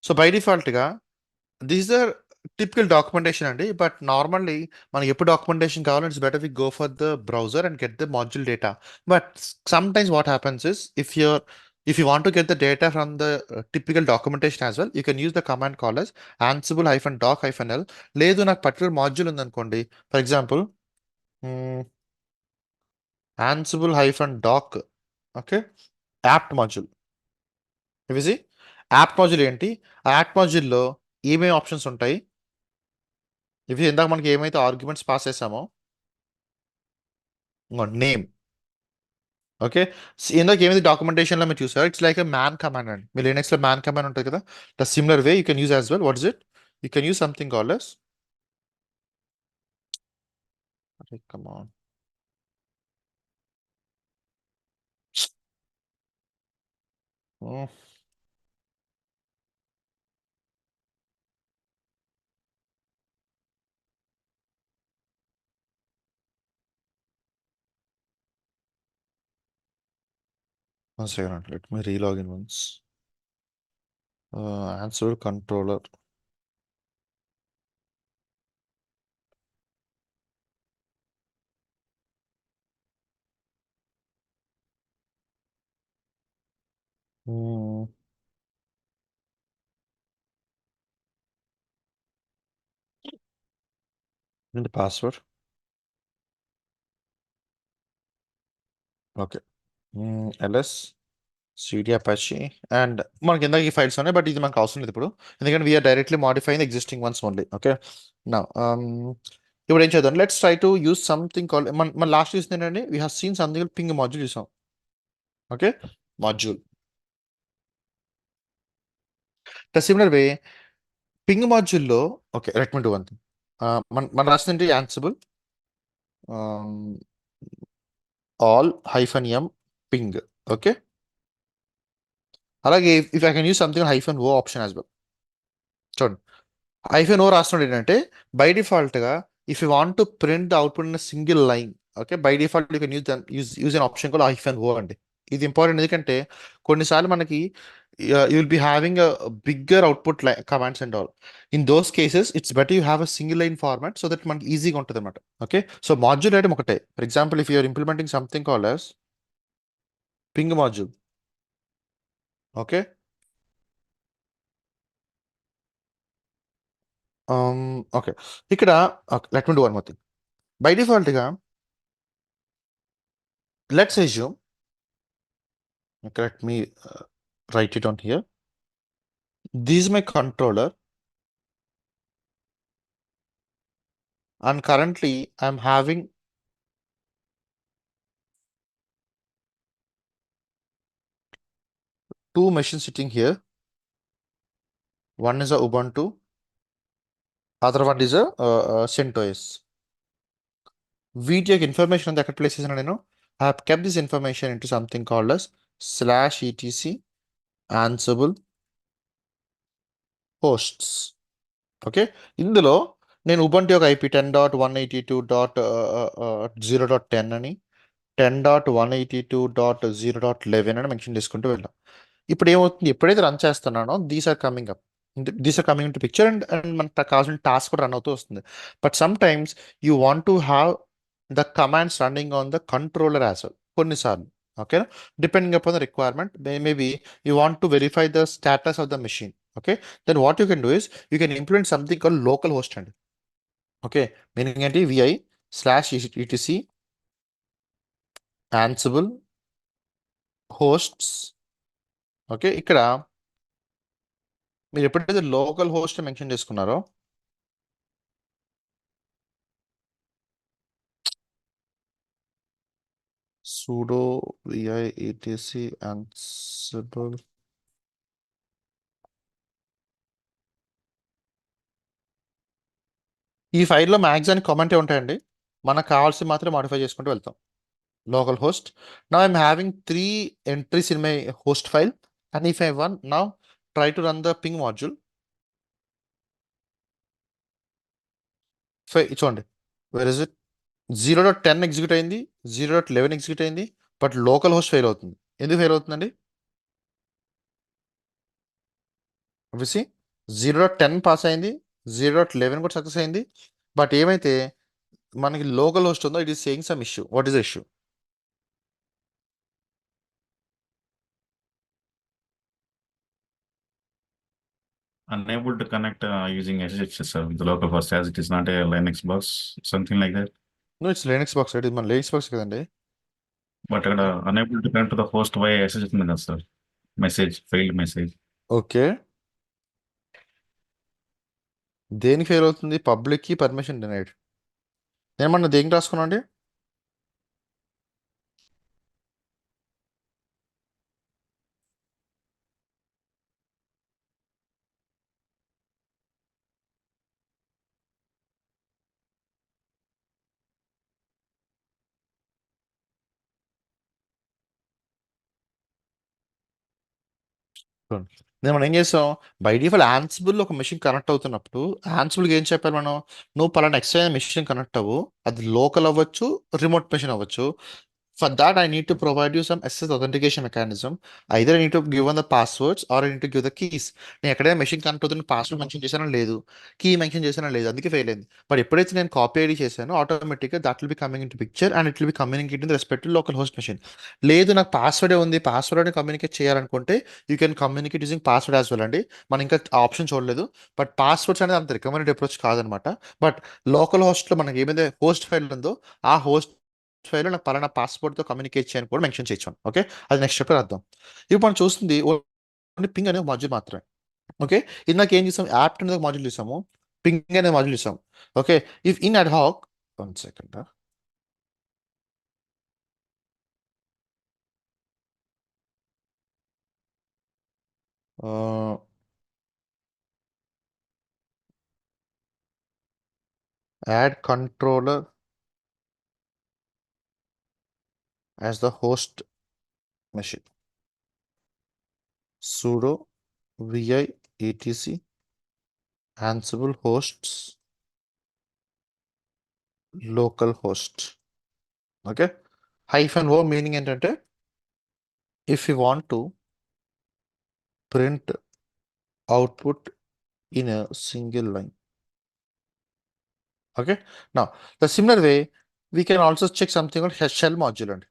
so by default గా these are typical documentation అండి, but normally మనకి ఎప్పుడు documentation కావాలంటే it's better we go for the browser and get the module data. But sometimes what happens is, if you want to get the data from the typical documentation as well, you can use the command called as ansible-doc-l. లేదు నాకు particular module ఉందనుకోండి, for example ansible-doc, okay, apt module. ఇవి apt module ఏంటి, ఆ apt మాడ్యూల్లో ఏమేమి options ఉంటాయి, ఇవి ఇందాక మనకి ఏమైతే ఆర్గ్యుమెంట్స్ పాస్ చేసామో, నేమ్, ఓకే. ఇందాక ఏమైతే డాక్యుమెంటేషన్లో మీరు చూసారు, it's like a man command అండి. మీరు లినక్స్లో మ్యాన్ కమాండ్ ఉంటుంది కదా, the similar way you can use as well. What is it, you can use something called yes, come on, 1 second, let me relog in once. Answer controller. Hmm. And the password. Okay. ls cd apache and మనకి ఇందాక ఈ files ఉన్నాయి, but ఇది మనకు అవసరం లేదు ఇప్పుడు, ఎందుకంటే we're directly modifying the existing ones only. Okay, నా ఇప్పుడు ఏం చేద్దాం, let's try to use something call, మన లాస్ట్ చూసింది ఏంటంటే we have seen something ping module చూసాం. Okay, module the similar way ping మాడ్యూల్లో. Okay, let me do one thing, మన రాసింది Ansible all -m ping. Okay, అలాగే if I can use something -o option as well. చూడండి, -o రాస్తున్నాడు ఏంటంటే by డిఫాల్ట్గా if you want to print the output in single line, okay, by default you can use an option కూడా -o అండి. ఇది important ఎందుకంటే కొన్నిసార్లు మనకి you will be having a bigger output commands and all. In those cases it's better you have a single line format so that మనకి ఈజీగా ఉంటుంది అనమాట. ఓకే, సో మాడ్యూల్ ఐటమ్ ఒకటే. For example if you are implementing something called as ping module. Okay, okay, ఇక్కడ let me do one more thing. By డిఫాల్ట్గా let's assume, okay, let me write it on here. This is my controller, and currently I'm having two machines sitting here. One is a Ubuntu, other one is a CentOS. వీటి యొక్క information అంతా ఎక్కడ place చేసిన నేను, I have kept this information into something called as /etc ansible hosts. Okay, ఇందులో నేను Ubuntu యొక్క IP 10.182.0.10 అని 10.182.0.11 అని మెన్షన్ చేసుకుంటూ వెళ్ళాం. ఇప్పుడు ఏమవుతుంది, ఎప్పుడైతే రన్ చేస్తున్నానో these are coming up, these are coming to picture and మనకు కావాల్సిన టాస్క్ కూడా రన్ అవుతూ వస్తుంది. But sometimes you want to have the commands running on the controller as well కొన్నిసార్లు. ఓకేనా, depending upon the requirement, maybe you want to verify the status of the machine. Okay, then what you can do is you can implement something call local host అండి. Okay, meaning ఏంటి, vi/etc ansible hosts. Okay, ఇక్కడ మీరు ఎప్పుడైతే local host mention చేసుకున్నారో sudo vi etc ansible, ఈ ఫైల్లో max అని కామెంటే ఉంటాయండి, మనకు కావాల్సి మాత్రం మాడిఫై చేసుకుంటూ వెళ్తాం. localhost. Now I'm having 3 entries in my host file, and if I want now try to run the ping module. చూడండి, వేర్ ఇస్ ఇట్? 0.10 ఎగ్జిక్యూట్ అయింది, 0.11 ఎగ్జిక్యూట్ అయింది, బట్ లోకల్ హోస్ట్ ఫెయిల్ అవుతుంది. ఎందుకు ఫెయిల్ అవుతుందండి? obviously 0.10 pass అయింది, 0.11 కూడా success అయింది, but ఏమైతే మనకి లోకల్ హోస్ట్ ఉందో it is saying some issue. What is the issue? Unable to connect using SSH server with the local host as it is not a Linux box, something like that. No, it's Linux box, ఇది మన Linux box కదండి. But unable to connect to the host via SSH ఉంది కదా sir, message failed message. Okay, దేనికి fail అవుతుంది? Public కి permission denied. నేను మన దేనికి రాసుకున్నా అండి? నేను మనం ఏం చేస్తాం, బై డిఫాల్ట్ యాన్సిబుల్ ఒక మెషిన్ కనెక్ట్ అవుతున్నప్పుడు యాన్సిబుల్కి ఏం చెప్పాలి మనం? నువ్వు పలానా ఎక్స్టర్నల్ మెషిన్ కనెక్ట్ అవ్వు, అది లోకల్ అవ్వచ్చు, రిమోట్ మెషిన్ అవ్వచ్చు. For that, I need to provide you some SS authentication mechanism. Either I need to give on the passwords or I need to give the keys. నేను ఎక్కడైనా machine connect అవుతున్న password mention చేశానో లేదు, key mention చేశానో లేదు, అందుకే fail అయింది. But ఎప్పుడైతే నేను కాపీ ఐడి చేశానో ఆటోమేటిక్గా that will be coming in to picture and it will B communicate in respect to local host machine. లేదు నాకు పాస్వర్డే ఉంది, పాస్వర్డ్ కమ్యూనికేట్ చేయాలనుకుంటే you can communicate using password as well అండి. మనం ఇంకా ఆప్షన్ చూడలేదు, బట్ పాస్వర్డ్స్ అనేది అంత రికమెండెడ్ అప్రోచ్ కాదనమాట. బట్ లోకల్ హోస్ట్లో మనకి ఏమైతే హోస్ట్ ఫైల్ ఉందో ఆ హోస్ట్ ఫైల్లో నాకు పలానా పాస్వర్డ్తో కమ్యూనికేట్ చేయని కూడా మెన్షన్ చేయొచ్చు. ఓకే, అది నెక్స్ట్ స్టెప్ అర్థం. ఇప్పుడు మనం చూస్తుంది ఓన్లీ పింగ్ అనే మాడ్యూల్ మాత్రమే. ఓకే, ఇది నాకు ఏం చూసాం, యాప్ అనేది ఒక మాడ్యూల్ చూసాము, పింగ్ అనే మాడ్యూల్ చూసాము. Okay, if in ad hoc 1 second, add controller as the host machine, sudo vi etc ansible hosts local host. Okay, -o meaning ఏంటంటే if you want to print output in a single line. Okay, now the similar way we can also check something called shell module and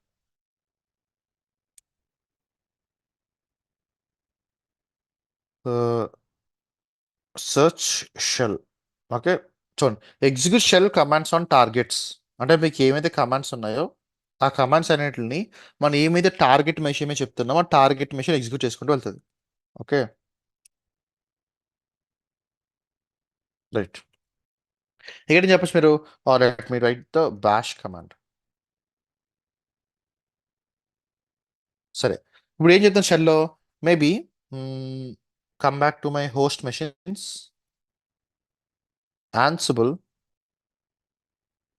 search shell. Okay, చూడండి, execute shell commands on targets అంటే మీకు ఏమైతే commands ఉన్నాయో ఆ commands అన్నిటిని మనం ఏమైతే target machine మీద చెప్తున్నామో ఆ టార్గెట్ మెషిన్ ఎగ్జిక్యూట్ చేసుకుంటూ వెళ్తుంది. Okay, right. ఇక్కడ చెప్పచ్చు మీరు, let me write the bash command. సరే, ఇప్పుడు ఏం చెప్తాను షెల్లో, maybe come back to my host machines, ansible.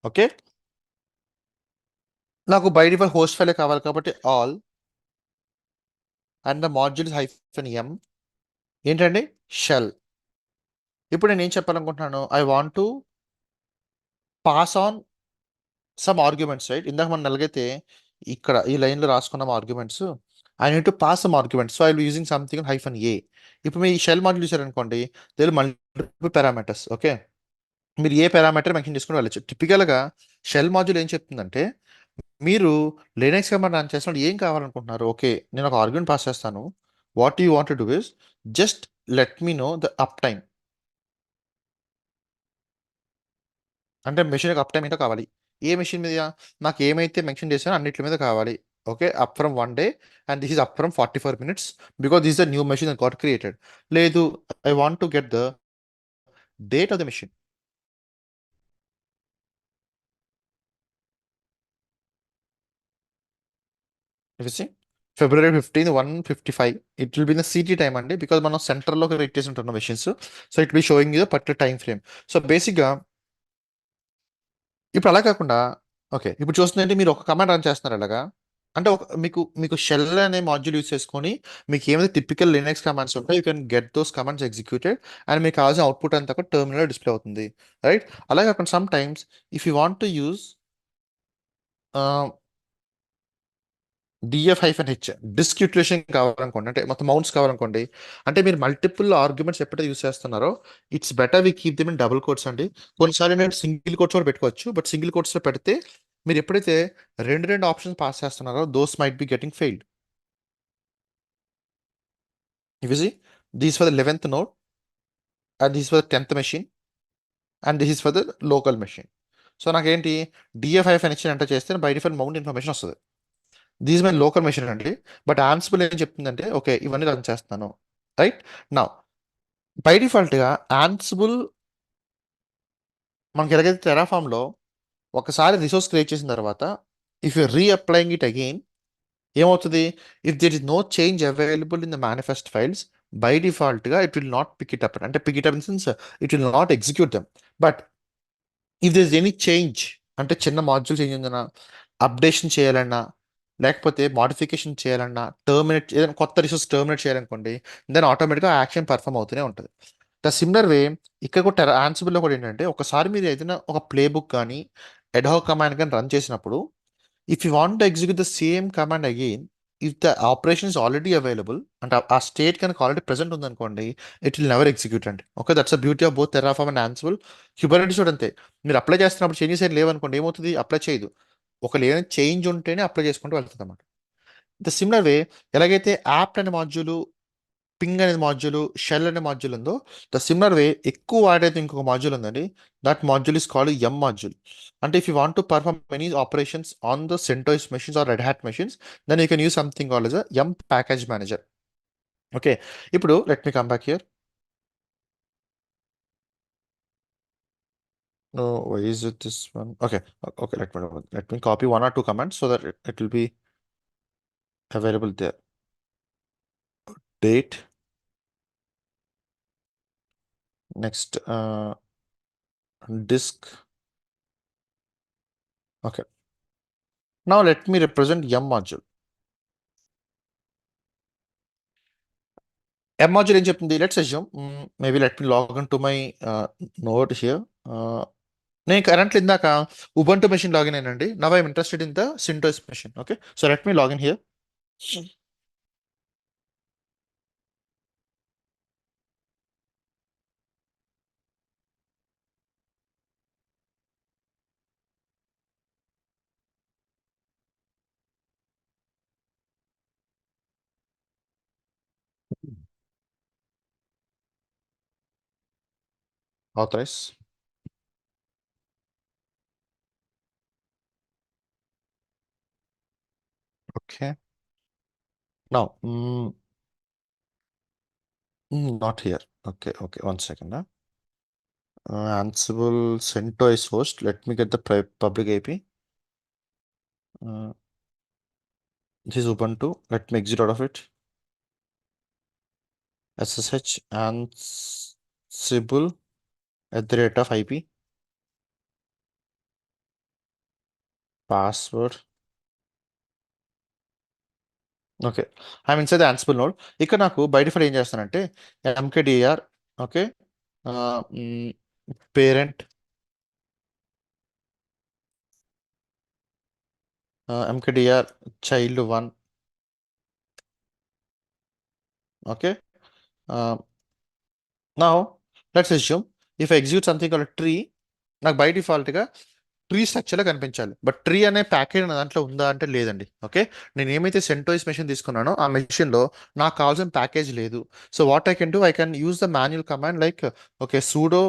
Okay, నాకు బై డిఫాల్ట్ హోస్ట్ ఫైలే కావాలి కాబట్టి all and the module -m ఏంటండి, షెల్. ఇప్పుడు నేను ఏం చెప్పాలనుకుంటున్నాను, I want to pass on some arguments, right? ఇందాక మనం నలిగితే ఇక్కడ ఈ లైన్లో రాసుకున్నాం arguments, I need to pass some arguments, so I will using something -a. ఇప్పుడు మీరు ఈ షెల్ మాడ్యూల్ చూసారనుకోండి, they will multiple parameters. Okay, మీరు ఏ పారామీటర్ మెన్షన్ చేసుకుని వెళ్ళచ్చు. టిపికల్గా షెల్ మాడ్యూల్ ఏం చెప్తుందంటే, మీరు లినక్స్ కమాండ్ రన్ చేసినప్పుడు ఏం కావాలనుకుంటున్నారు? ఓకే, నేను ఒక ఆర్గ్యుమెంట్ పాస్ చేస్తాను, what you want to do is just let me know the up time. అంటే మెషిన్ యొక్క అప్ టైం ఏంటో కావాలి. ఏ మెషిన్ మీద? నాకు ఏమైతే మెన్షన్ చేశానో అన్నిటి మీద కావాలి. Okay, up from 1 day and this is up from 44 minutes because this the new machine that got created. లేదు, I want to get the date of the machine. February 15, 1:55. It will be in the CT time అండి, because మనం సెంటర్లో rate చేసి ఉంటున్న machines. So it be showing you particular time frame. So బేసిక్గా ఇప్పుడు అలా కాకుండా ఓకే, ఇప్పుడు చూస్తుందంటే మీరు ఒక కమాండ్ రన్ చేస్తున్నారు అలాగా. అంటే మీకు మీకు షెల్ అనే మాడ్యూల్ యూస్ చేసుకొని మీకు ఏమైతే టిపికల్ లినక్స్ కమాండ్స్ ఉంటాయో you can get those commands executed and మీకు కావాల్సిన అవుట్పుట్ అంతా కూడా టర్మినల్ డిస్ప్లే అవుతుంది, రైట్? అలాగే అక్కడ sometimes if you want to use df-h disk utilization కావాలనుకోండి, అంటే మొత్తం మౌంట్స్ కావాలనుకోండి, అంటే మీరు మల్టిపుల్ ఆర్గ్యుమెంట్స్ ఎప్పుడైతే యూస్ చేస్తున్నారో it's better we keep them in double quotes అండి. కొన్నిసార్లు నేను సింగిల్ కోట్స్ కూడా పెట్టుకోవచ్చు, బట్ సింగిల్ కోట్స్లో పెడితే మీరు ఎప్పుడైతే రెండు ఆప్షన్స్ పాస్ చేస్తున్నారో those might be getting failed. ఇవి these for the 11th node and this for the 10th machine and this is for the local machine. So నాకేంటి df-h ఎంటర్ చేస్తే బై డిఫాల్ట్ మౌంట్ ఇన్ఫర్మేషన్ వస్తుంది. These my local machine అండి. But Ansible ఏం చెప్తుందంటే okay ఇవన్నీ run చేస్తాను, right? నా by డిఫాల్ట్గా ఆన్సిబుల్ మనకి ఎలాగైతే టెరాఫామ్లో ఒకసారి రిసోర్స్ క్రియేట్ చేసిన తర్వాత if you reapplying it again ఏమవుతుంది? If there is no change available in the manifest files by డిఫాల్ట్గా it will not pick it up, అంటే pick it up in sense it will not execute them. But if there is any change, అంటే చిన్న module change ఉందన్నా, updation చేయాలన్నా, లేకపోతే modification చేయాలన్నా, terminate ఏదైనా కొత్త రిసోర్స్ టర్మినేట్ చేయాలనుకోండి, దెన్ ఆటోమేటిక్గా యాక్షన్ పర్ఫామ్ అవుతూనే ఉంటుంది. ద సిమిలర్ వే ఇక్కడ కూడా ఆన్సిబుల్లో కూడా ఏంటంటే ఒకసారి మీరు ఏదైనా ఒక ప్లే బుక్ కానీ ఎడ్హాక్ కమాండ్ కానీ రన్ చేసినప్పుడు if you want to execute the same command again, if the operation is already available అంటే ఆ స్టేట్ కనుక ఆల్రెడీ ప్రెసెంట్ ఉందనుకోండి ఇట్ విల్ నెవర్ ఎగ్జిక్యూట్ అండి. Okay, that's the beauty of both Terraform and ఆన్సిబుల్. Kubernetes కూడా అంతే, మీరు apply చేస్తున్నప్పుడు changes ఏం లేవనుకోండి ఏమవుతుంది? అప్లై చేయదు. ఒక ఏదైనా చేంజ్ ఉంటేనే అప్లై చేసుకుంటూ వెళ్తుంది అన్నమాట. ద సిమిలర్ వే ఎలాగైతే యాప్ అనే మాడ్యూలు, పింగ్ అనే మాడ్యూల్, షెల్ అనే మాడ్యూల్ ఉందో ద సిమిలర్ వే ఎక్కువ వాడేది ఇంకొక మాడ్యూల్ ఉందండి. That module is called M module. అంటే if you want to perform many operations on the CentOS machines or Red Hat machines then you can use something called S M package manager. Okay, ఇప్పుడు let me come back here. No, why is it this one? Okay, okay, let me copy one or two commands so that it will be available there. Date. Next, disk. Okay. Now let me represent M module. M module ఏం చెప్తుంది? Let's assume maybe let me log in to my node here. నేను currently ఇందాక Ubuntu machine login అయినండి. Now I'm interested in the CentOS machine. Okay, so let me login here. Authorize. Okay. Now, not here. Okay, one second. Ansible CentOS host. Let me get the public IP. This is Ubuntu. Let me exit out of it. SSH Ansible @IP. Password. Okay, I'm inside the Ansible node. ఇక్కడ నాకు by default ఏం చేస్తానంటే mkdir, okay, parent, mkdir child 1. Okay, now let's assume if I execute something called tree, నాకు by డిఫాల్ట్గా tree స్ట్రక్చర్లో కనిపించాలి. But tree అనే package నా దాంట్లో ఉందా అంటే లేదండి. ఓకే, నేను ఏమైతే సెంటోస్ మెషిన్ తీసుకున్నానో ఆ మెషిన్లో నాకు కావాల్సిన ప్యాకేజ్ లేదు. So what I can do, I can use the manual command like okay sudo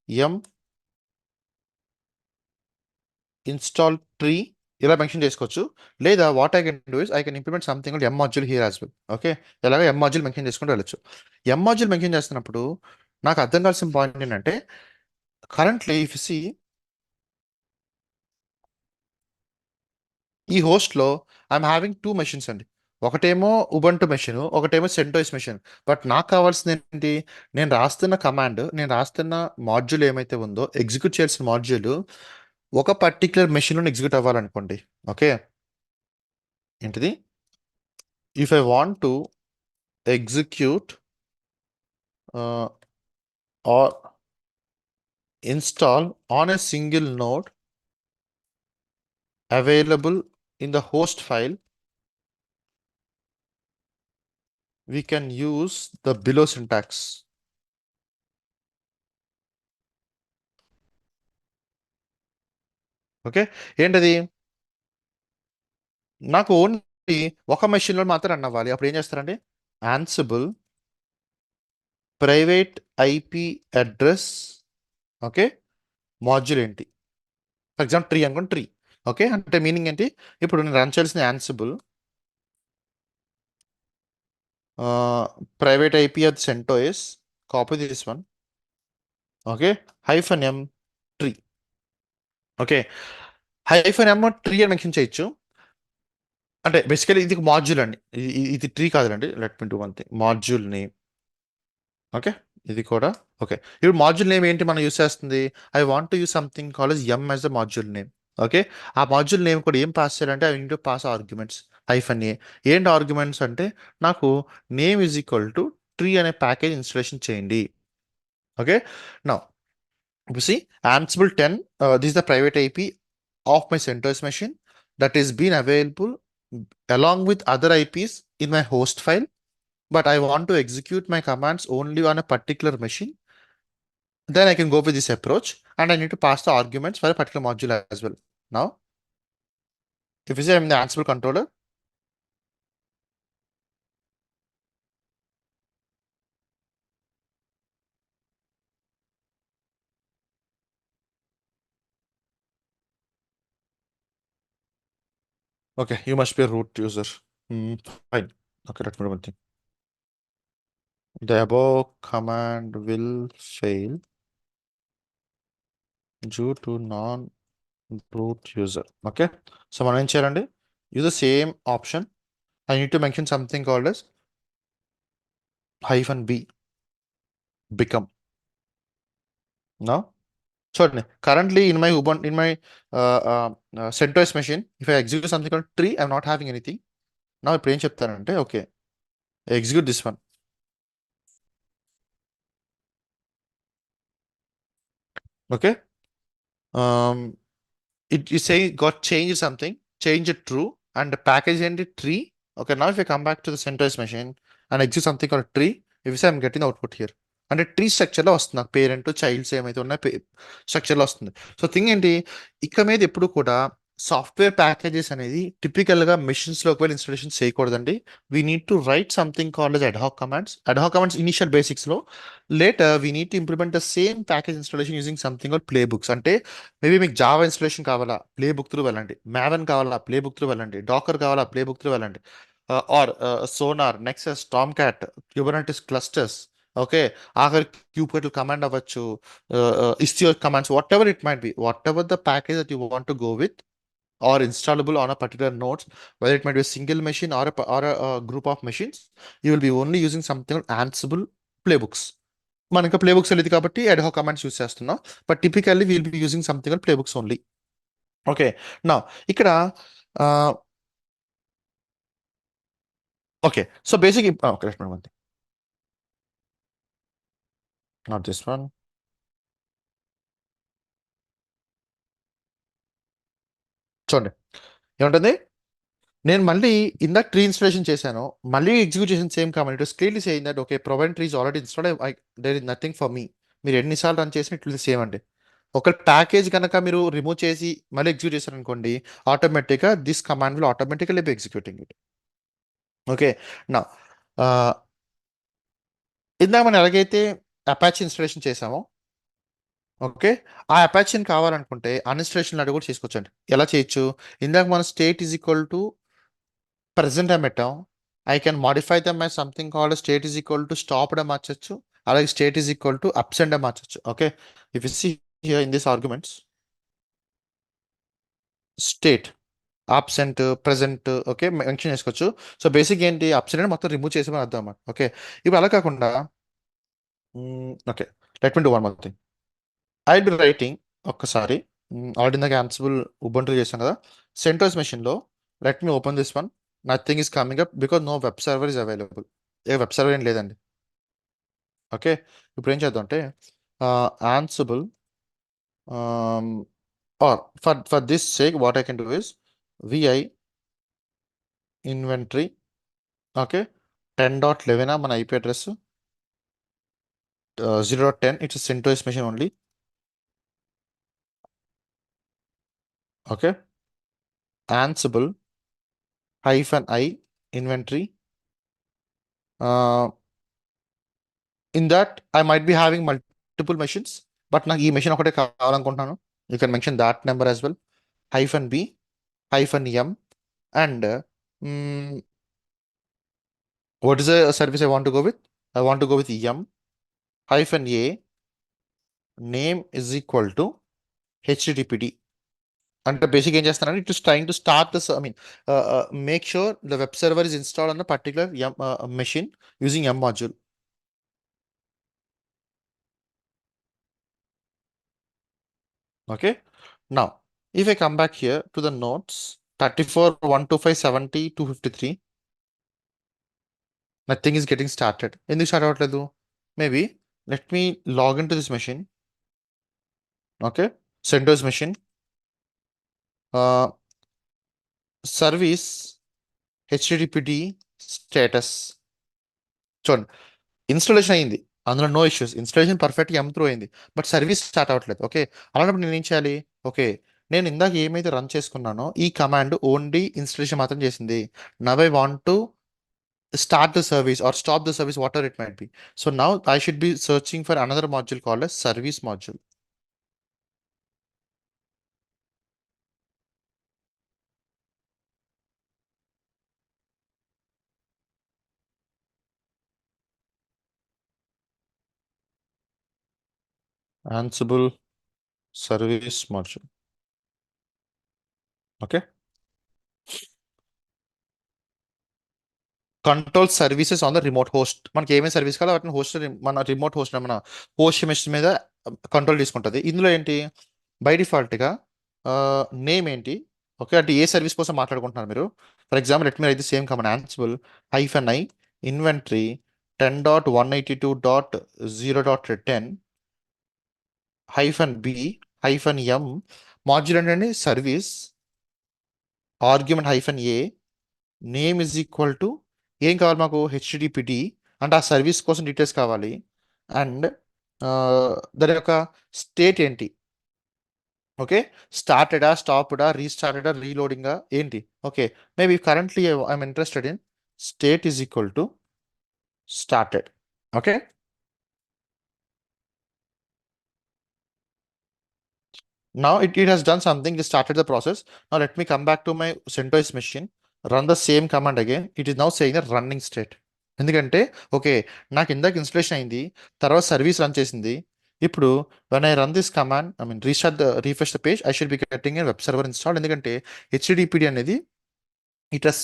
M install tree ఇలా మెన్షన్ చేసుకోవచ్చు. లేదా what I can do is I can implement something M module here as well. Okay, ఎలాగ ఎం module mention చేసుకుంటూ వెళ్ళచ్చు. ఎం module mention చేస్తున్నప్పుడు నాకు అర్థం కావాల్సిన పాయింట్ ఏంటంటే కరెంట్లీ ఇఫ్ సి ఈ హోస్ట్లో ఐఎమ్ హ్యావింగ్ 2 మెషిన్స్ అండి. ఒకటేమో ఉబంటు మెషిన్, ఒకటేమో సెంటోస్ మెషిన్. బట్ నాకు కావాల్సింది ఏంటి, నేను రాస్తున్న మాడ్యూల్ ఏమైతే ఉందో ఎగ్జిక్యూట్ చేయాల్సిన మాడ్యూల్ ఒక పర్టిక్యులర్ మెషిన్లో ఎగ్జిక్యూట్ అవ్వాలనుకోండి. ఓకే, ఏంటిది? If I want to execute are install on a single node available in the host file, we can use the below syntax. Okay, ఏంటది? నాకు ఓన్లీ ఒక మెషిన్లో మాత్రం రన్ అవ్వాలి. అప్పుడు ఏం చేస్తారండి? Ansible private IP address, okay, module ఏంటి? ఫర్ ఎగ్జాంపుల్ ట్రీ అనుకోండి, ట్రీ. ఓకే, అంటే మీనింగ్ ఏంటి? ఇప్పుడు నేను రన్ చేయాల్సిన Ansible private IP of CentOS, copy this one, okay, -m tree. Okay, -m tree అని మెన్షన్ చేయొచ్చు. అంటే బేసికలీ ఇది మాడ్యూల్ అండి, ఇది ట్రీ కాదులండి. Let me do one thing, module name. Okay, ఇది కూడా ఓకే. ఇప్పుడు మాడ్యూల్ నేమ్ ఏంటి మనం యూస్ చేస్తుంది? I want to use something call M as the module name. Okay, ఆ మాడ్యూల్ నేమ్ కూడా ఏం పాస్ చేయాలంటే I need to pass arguments -a. ఏంటి ఆర్గ్యుమెంట్స్ అంటే నాకు name is equal to tree అనే ప్యాకేజ్ ఇన్స్టాలేషన్ చేయండి. Okay, now see Ansible 10, this is the private IP of my CentOS machine that is been available along with other IPs in my host file, but I want to execute my commands only on a particular machine. Then I can go with this approach and I need to pass the arguments for a particular module as well. Now, if you say I'm the Ansible controller, okay, you must be a root user. Fine. Okay, let me do one thing. The above command will fail due to non-root user. Okay, so మనం ఏం చేయాలండి? Use the same option. I need to mention something called as -b become. Now, చూడండి, currently in my Ubuntu, in my CentOS machine, if I execute something called tree, I'm not having anything. Now ఇప్పుడు ఏం చెప్తానంటే, okay, execute this one. Okay, it is saying got changed something, change it true, and the package ended tree. Okay, now if I come back to the CentOS machine and execute something called tree, if you say I'm getting the output here. అంటే tree స్ట్రక్చర్లో వస్తుంది, నాకు parent child's ఏమైతే ఉన్నాయో స్ట్రక్చర్లో వస్తుంది. So thing ఏంటి, ఇక మీద ఎప్పుడు కూడా సాఫ్ట్వేర్ ప్యాకేజెస్ అనేది టిపికల్గా మెషిన్స్లోకి వెళ్ళి ఇన్స్టాలేషన్ చేయకూడదండి. We need to write something called as ad hoc commands initial బేసిక్స్లో. Later we need to implement the same package installation using something called play books. అంటే మేబీ మీకు జావా ఇన్స్టాలేషన్ కావాలా, playbook through వెళ్ళండి. Maven కావాలా, playbook through వెళ్ళండి. Docker కావాలా, playbook through వెళ్ళండి. Or Sonar, Nexus, Tomcat, Kubernetes clusters, okay, ఆఖరి Kubernetes command అవ్వచ్చు, istio commands, whatever it might be, whatever the package that you want to go with or installable on a particular nodes, whether it might be a single machine or a group of machines, you will be only using something called Ansible playbooks. మనం ఇంకా ప్లేబుక్స్ వెళ్ళేది కాబట్టి ad hoc commands use చేస్తున్నాం, but typically will be using something called ప్లేబుక్స్ only. Okay, నా ఇక్కడ okay, so basic okay, let me one thing, not this one. చూడండి ఏముంటుంది, నేను మళ్ళీ ఇందాక ట్రీ ఇన్స్టాలేషన్ చేశాను, మళ్ళీ ఎగ్జిక్యూట్ చేసిన same command. It was clearly saying that okay, provide tree is already installed, there is nothing for me. మీరు ఎన్నిసార్లు రన్ చేసినా ఇట్ విల్ సేమ్ అండి. ఒక ప్యాకేజ్ కనుక మీరు రిమూవ్ చేసి మళ్ళీ ఎగ్జిక్యూట్ చేశారనుకోండి, ఆటోమేటిక్గా this command will automatically be executing it. Okay, నా ఇందాక మనం ఎలాగైతే అపాచీ ఇన్స్టాలేషన్ చేసామో, ఓకే, ఆ అపాచీని కావాలనుకుంటే అన్ఇన్స్టాలేషన్ లాంటివి కూడా చేసుకోవచ్చండి. ఎలా చేయొచ్చు? ఇందాక మన state is equal to present అని పెట్టాం. I can modify them by something called state is equal to stop డే మార్చచ్చు, అలాగే state is equal to absent డే మార్చచ్చు. Okay, if you see here in this arguments, state absent, present, okay, mention చేసుకోవచ్చు. So basic ఏంటి, absent అంటే మొత్తం remove చేసామని అర్థం అన్నమాట. ఓకే, ఇప్పుడు అలా కాకుండా okay, let me do one more thing. I will be writing ఒక్కసారి ఆల్రెడీ ఇందాక యాన్సిబుల్ ఉబంటూ చేశాను కదా. సెంటోస్ మెషిన్లో let me open this one. Nothing is coming up because no web server is available. ఏ web server ఏం లేదండి. Okay, ఇప్పుడు ఏం చేద్దాం అంటే Ansible or for this sake what I can do is vi inventory. Okay, 10.11 మన IP address, 0.10 it's CentOS machine only. Okay, Ansible -i inventory. In that I might be having multiple machines, but నాకు ఈ machine ఒకటే కావాలనుకుంటున్నాను. You can mention that number as well. -b -m and what is the service I want to go with? I want to go with m -a name is equal to httpd. అంటే basic ఏం చేస్తానంటే it is trying to start this, I mean make sure the web server is installed on the particular machine using m module. Okay, now if I come back here to the notes 34 125 70 253, nothing is getting started. ఎందుకు start అవ్వట్లేదు? Maybe let me log in to this machine. Okay, CentOS machine service httpd status. చూడండి, installation అయింది, అందులో no issues, installation పర్ఫెక్ట్గా through అయింది, but service start అవ్వట్లేదు. Okay, అలాంటప్పుడు నేను ఏం చేయాలి? ఓకే, నేను ఇందాక ఏమైతే రన్ చేసుకున్నానో ఈ కమాండ్ ఓన్లీ ఇన్స్టాలేషన్ మాత్రం చేసింది. Now I want to start the service or stop the service, whatever it might be. So now I should be searching for another module called as service module. Ansible service module. Okay. Control services on the remote host. మనకి ఏమేమి service కావాలో వాటిని host, మన remote host మన host machine మీద control తీసుకుంటుంది. ఇందులో ఏంటి బై డిఫాల్ట్గా నేమ్ ఏంటి? ఓకే, అంటే ఏ సర్వీస్ కోసం మాట్లాడుకుంటున్నారు మీరు? For example let me write the same command Ansible -i inventory 10.182.0.10 -b -m module ఏంటండి? Service argument -a name is equal to ఏం కావాలి మాకు? హెచ్టిటిపిడి, అంటే ఆ సర్వీస్ కోసం డీటెయిల్స్ కావాలి. అండ్ దాని యొక్క స్టేట్ ఏంటి? ఓకే, స్టార్టెడా, స్టాప్డా, రీస్టార్టెడా, రీలోడింగా ఏంటి? Okay, maybe currently I'm interested in state is equal to started. Okay, now it has done something, it started the process. Now let me come back to my CentOS machine, run the same command again. It is now saying a running state. ఎందుకంటే okay, నాకు ఇందాక installation అయింది, తర్వాత service run చేసింది. ఇప్పుడు when I run this command, I mean refresh the page, I should be getting a web server install. ఎందుకంటే హెచ్టిటిపిడి అనేది it has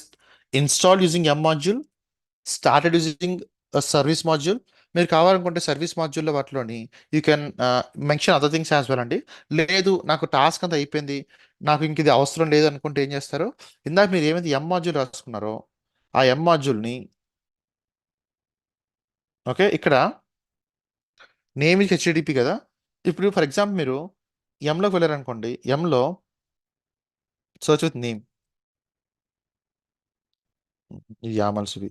install using m module, started using service module. మీరు కావాలనుకుంటే service మాడ్యూల్లో వాటిలోని you can mention other things as well అండి. లేదు నాకు task అంతా అయిపోయింది, నాకు ఇంక ఇది అవసరం లేదు అనుకుంటే ఏం చేస్తారు? ఇందాక మీరు ఏమైతే m మాడ్యూల్ రాసుకున్నారో ఆ m మాడ్యూల్ని, ఓకే, ఇక్కడ నేమ్ ఇస్ హెచ్టిటిపి కదా. ఇప్పుడు ఫర్ ఎగ్జాంపుల్ మీరు ఎంలోకి వెళ్ళారనుకోండి, ఎంలో సర్చ్ విత్ నేమ్, యామల్సివి,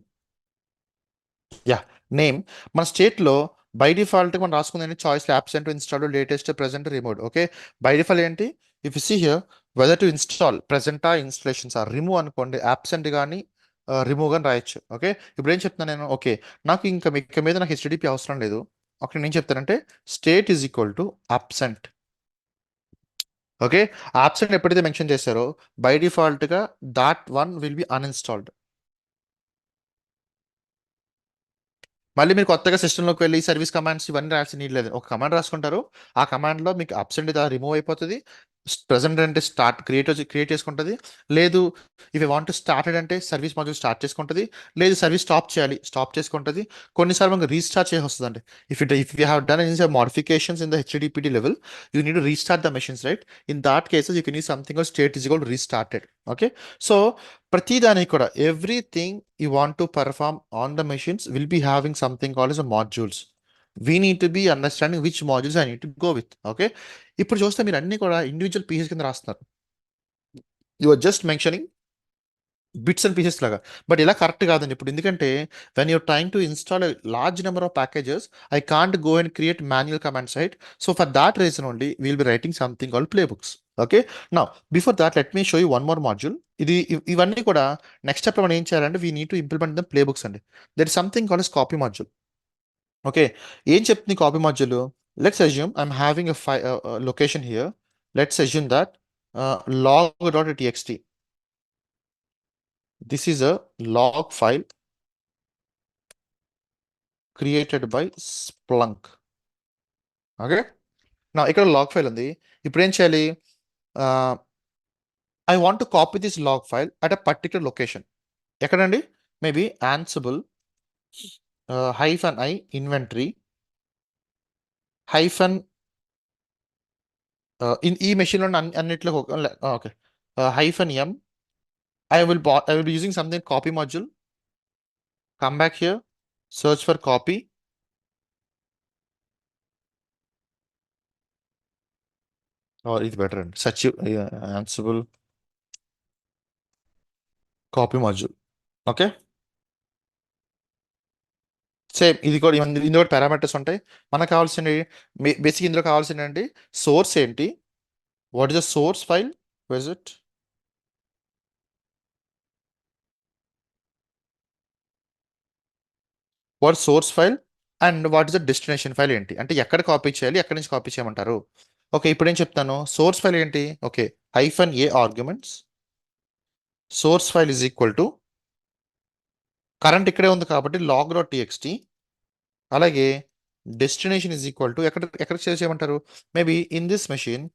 యా నేమ్. మన స్టేట్లో బై డిఫాల్ట్ మనం రాసుకుంది choices absent, install, latest, present, remove. Okay, by default ఏంటి? If you see here whether to install, ప్రెసెంటా, ఇన్స్టలేషన్స్ ఆర్ రిమూవ్ అనుకోండి, అబ్సెంట్ కానీ రిమూవ్ కానీ రాయొచ్చు. ఓకే, ఇప్పుడు ఏం చెప్తున్నాను నేను? ఓకే, నాకు ఇంకా ఇక మీద నాకు హెచ్టిటిపి అవసరం లేదు. ఓకే, నేను ఏం చెప్తానంటే state is equal to absent. Okay, absent ఎప్పుడైతే మెన్షన్ చేశారో బై డిఫాల్ట్గా దాట్ వన్ విల్ బి అన్ఇన్స్టాల్డ్. మళ్ళీ మీరు కొత్తగా సిస్టంలోకి వెళ్ళి సర్వీస్ కమాండ్స్ ఇవన్నీ రాసి నీడ్ లేదు. ఒక కమాండ్ రాసుకుంటారు, ఆ కమాండ్లో మీకు అబ్సెంట్ రిమూవ్ అయిపోతుంది, ప్రెసెంట్ అంటే క్రియేట్ చేసుకుంటుంది. లేదు ఇఫ్ ఐ వాంట్ స్టార్టెడ్ అంటే సర్వీస్ మాడ్యూల్ స్టార్ట్ చేసుకుంటుంది. లేదు సర్వీస్ స్టాప్ చేసుకుంటుంది. కొన్నిసార్లు మనకు రీస్టార్ట్ చేసి వస్తుందండి. If you have done any modifications in the HTTP level, you need to restart the machines, right? In that cases you can use something state is equal restarted. Okay, so ప్రతి దానికి కూడా everything you want to perform on the machines will be having something called as modules. We need to be understanding which modules I need to go with. Okay, ఇప్పుడు చూస్తే మీరు అన్ని కూడా individual pieces కింద రాస్తున్నారు. You are just mentioning bits and pieces లాగా. But ఇలా correct కాదండి ఇప్పుడు. ఎందుకంటే when you're trying to install large number of packages, I can't go and create manual command site. So for that reason only we'll be writing something called play books. Okay, now before that let me show you one more module. ఇవన్నీ కూడా next step మనం ఏం చేయాలంటే we need to implement the play books అండి. That is something called yes copy module. Okay, ఏం చెప్తుంది copy module? Let's assume I'm having location here. Let's assume that log.txt. This is a log file created by Splunk. Okay, now ఇక్కడ log file ఉంది. ఇప్పుడు ఏం చేయాలి? I want to copy this log file at a particular location. ఎక్కడండి? Maybe Ansible -i inventory hyphen ఈ మెషిన్లో అన్నిట్లో okay -m. I will be using something copy module. Come back here, search for copy. Or it's better and search Ansible copy module. Okay, same ఇది కూడా ఇందులో parameters ఉంటాయి. మనకు కావాల్సిన basic ఇందులో కావాల్సిన ఏంటి? సోర్స్ ఏంటి? What is the source file? Visit what source file and what is the destination file ఏంటి? అంటే ఎక్కడ కాపీ చేయాలి, ఎక్కడి నుంచి కాపీ చేయమంటారు? ఓకే, ఇప్పుడు ఏం చెప్తాను? సోర్స్ ఫైల్ ఏంటి? Okay, -a arguments source file is equal to current ఇక్కడే ఉంది కాబట్టి log.txt. అలాగే డెస్టినేషన్ ఈజ్ ఈక్వల్ టు ఎక్కడ సేవ్ చేయమంటారు? Maybe in this machine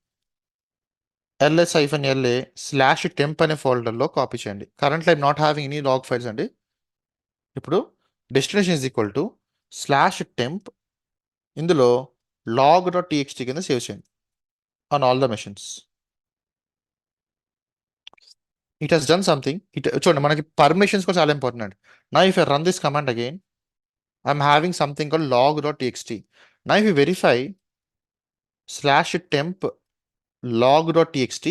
ls-la/temp అనే ఫోల్డర్లో కాపీ చేయండి. కరెంట్లో I'm not having any log files అండి. ఇప్పుడు destination is equal to /temp, ఇందులో log.txt కింద సేవ్ చేయండి on all the machines. It has done something. చూడండి, మనకి పర్మిషన్స్ కూడా చాలా ఇంపార్టెంట్ అండి. నా if I run this command again, I'm having something called log.txt. నా if you verify /temp log.txt,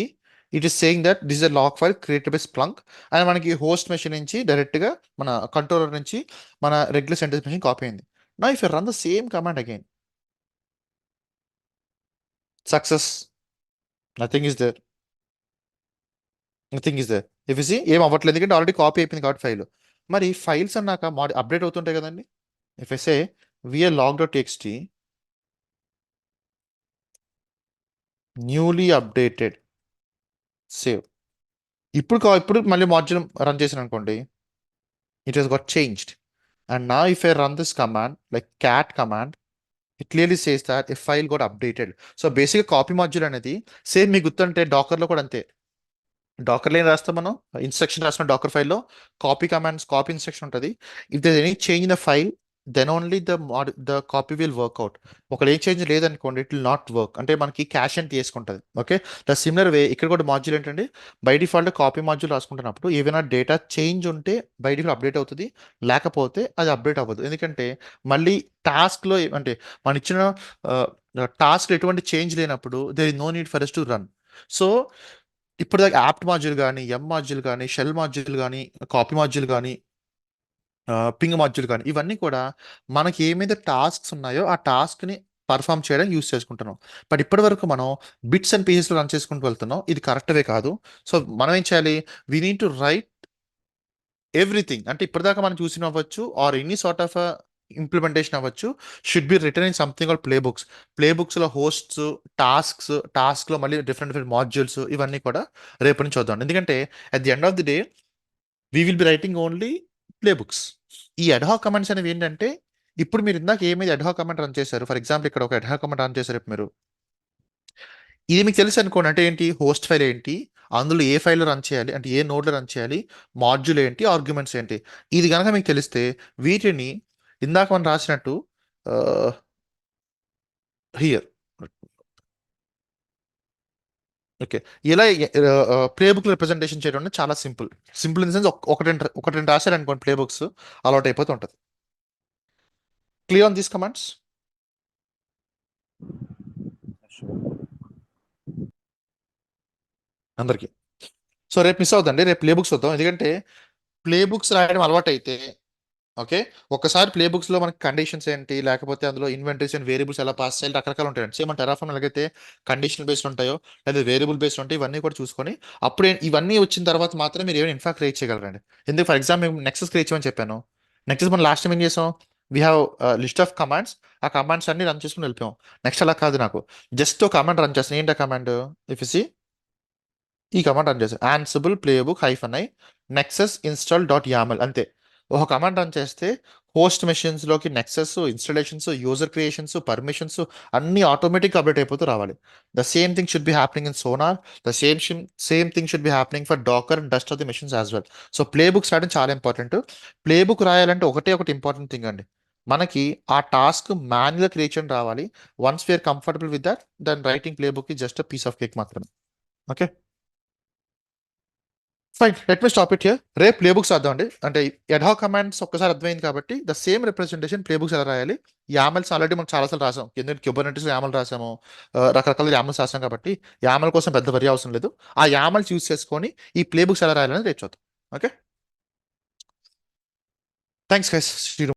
it is saying that this is a log file created by Splunk. And మనకి host machine నుంచి డైరెక్ట్గా మన controller నుంచి మన regular sentence machine copy అయింది. నా if you run the same command again, success, nothing is there. If you see ఏం అవ్వట్లేదు, ఎందుకంటే ఆల్రెడీ కాపీ అయిపోయింది కాబట్టి ఫైల్. మరి ఫైల్స్ అన్నాక అప్డేట్ అవుతుంటాయి కదండి. If I say via log.txt newly updated, save. ఇప్పుడు మళ్ళీ మాడ్యూల్ రన్ చేసాను అనుకోండి, it has got changed. And నా if I run this command like cat command, it clearly says that a file got updated. So బేసిక్గా copy module అనేది same మీకు గుర్తుంటే డాకర్లో కూడా అంతే. డాకర్లో ఏం రాస్తాం మనం? ఇన్స్ట్రక్షన్ రాసిన డాకర్ ఫైల్లో కాపీ ఇన్స్ట్రక్షన్ ఉంటుంది. If there any change in the file, then only the copy will work out. ఒకవేళ ఏ చేంజ్ లేదనుకోండి, ఇట్ విల్ నాట్ వర్క్. అంటే మనకి క్యాష్ అని తీసుకుంటుంది. ఓకే, ద సిమిలర్ వే ఇక్కడ కూడా మాడ్యూల్ ఏంటంటే బై డిఫాల్ట్ కాపీ మాడ్యూల్ రాసుకుంటున్నప్పుడు ఏమైనా డేటా చేంజ్ ఉంటే బై డిఫాల్ట్ అప్డేట్ అవుతుంది, లేకపోతే అది అప్డేట్ అవ్వదు. ఎందుకంటే మళ్ళీ టాస్క్లో అంటే మన ఇచ్చిన టాస్క్లో ఎటువంటి చేంజ్ లేనప్పుడు there is no need for us to run. So ఇప్పుడు దాకా యాప్ట్ మాడ్యూల్ కానీ, మాడ్యూల్ కానీ, షెల్ మాడ్యూల్ కానీ, కాపీ మాడ్యూల్ కానీ, పింగ్ మాడ్యూల్ కానీ, ఇవన్నీ కూడా మనకి ఏమైతే టాస్క్స్ ఉన్నాయో ఆ టాస్క్ని పర్ఫామ్ చేయడానికి యూస్ చేసుకుంటున్నాం. బట్ ఇప్పటి వరకు మనం బిట్స్ అండ్ పీసెస్లో రన్ చేసుకుంటూ వెళ్తున్నాం. ఇది కరెక్ట్ వే కాదు. సో మనం ఏం చేయాలి? We need to write everything. అంటే ఇప్పటిదాకా మనం చూసిన అవ్వచ్చు or any sort of implementation అవ్వచ్చు, should be written in something all playbooks. ప్లే బుక్స్లో హోస్ట్స్, టాస్క్లో మళ్ళీ డిఫరెంట్ మాడ్యూల్స్, ఇవన్నీ కూడా రేపటి నుంచి చూద్దాం. ఎందుకంటే at the end of the day we will be writing only play books. ఈ అడ్హాక్ కమాండ్స్ అనేవి ఏంటంటే, ఇప్పుడు మీరు ఇందాక ఏమైతే అడ్హాక్ కమాండ్ రన్ చేశారు, ఫర్ ఎగ్జాంపుల్ ఇక్కడ ఒక అడ్హాక్ కమాండ్ రన్ చేశారు మీరు, ఇది మీకు తెలుసు అనుకోండి, అంటే ఏంటి, హోస్ట్ ఫైల్ ఏంటి, అందులో ఏ ఫైల్ రన్ చేయాలి, అంటే ఏ నోడ్లో రన్ చేయాలి, మాడ్యూల్ ఏంటి, ఆర్గ్యుమెంట్స్ ఏంటి, ఇది కనుక మీకు తెలిస్తే వీటిని ఇందాక మనం రాసినట్టు హియర్ ఓకే, ఇలా ప్లే బుక్ రిప్రజెంటేషన్ చేయడం అనేది చాలా simple. Simple in the sense ఒకటి రెండు రాశారు అనుకోండి ప్లే బుక్స్, అలవాటు అయిపోతూ ఉంటుంది. క్లియర్ ఆన్ దీస్ కమాండ్స్ అందరికీ. సో రేపు మిస్ అవుతుందండి, రేపు ప్లే బుక్స్ వద్దాం, ఎందుకంటే ప్లే బుక్స్ రాయడం అలవాటు అయితే ఓకే, ఒక్కసారి ప్లే బుక్స్ లో మనకి కండిషన్స్ ఏంటి, లేకపోతే అందులో ఇన్వెంటరీస్ అండ్ వేరియబుల్స్ ఎలా పాస్ చేయాలి, రకరకాలు ఉంటాయండి. సేమ్ మన టెరాఫామ్ ఎలాగైతే కండిషనల్ బేస్డ్ ఉంటాయో లేదా వేరియబుల్ బేస్డ్ ఉంటాయి, ఇవన్నీ కూడా చూసుకొని అప్పుడు ఇవన్నీ వచ్చిన తర్వాత మాత్రం మీరు ఏమైనా ఇన్ఫాక్ట్ క్రియేట్ చేయగలరండి. ఎందుకు, ఫర్ ఎగ్జాంపుల్ మేము నెక్సెస్ క్రియేట్ చేయమని చెప్పాను. నెక్సెస్ మనం లాస్ట్ టైం ఏం చేసాం, we have list of commands, ఆ కమాండ్స్ అన్ని రన్ చేసుకుని వెళ్ళిపోయాం. నెక్స్ట్ అలా కాదు, నాకు జస్ట్ ఒక కమాండ్ రన్ చేస్తాను. ఏంటి ఆ కమాండ్, ఇఫ్ సి ఈ కమాండ్ రన్ చేస్తాను, Ansible playbook -i nexus install dot YAML, అంతే. ఒక కమాండ్ రన్ చేస్తే హోస్ట్ మెషిన్స్ లోకి nexus installations, user creations, permissions అన్ని ఆటోమేటిక్ అప్డేట్ అయిపోతూ రావాలి. The same thing should be happening in sonar, the same thing should be happening for Dakar and dust of the machines as well. So play books రాయడం చాలా important. Play book రాయాలంటే ఒకటి important thing అండి, మనకి ఆ task manual create చేయడం రావాలి. Once we're comfortable with that, then writing playbook is just a piece of cake మాత్రమే. Okay fine, let me stop it here. రేపు ప్లే బుక్స్ రాద్దామండి, అంటే ఎడ్హాక్ కమాండ్స్ ఒక్కసారి అర్థమైంది కాబట్టి the same representation playbooks ఎలా రాయాలి. యామల్స్ already మనం చాలాసార్లు రాసాం, ఎందుకంటే క్యూబర్నెటిస్ యామల్ రాసాము, రకరకాల యామల్స్ రాసాం కాబట్టి యామల్ కోసం పెద్ద వరి అవసరం లేదు. ఆ యామల్స్ యూస్ చేసుకొని ఈ ప్లే బుక్స్ ఎలా రాయాలని రేపు చూద్దాం. Okay, thanks guys.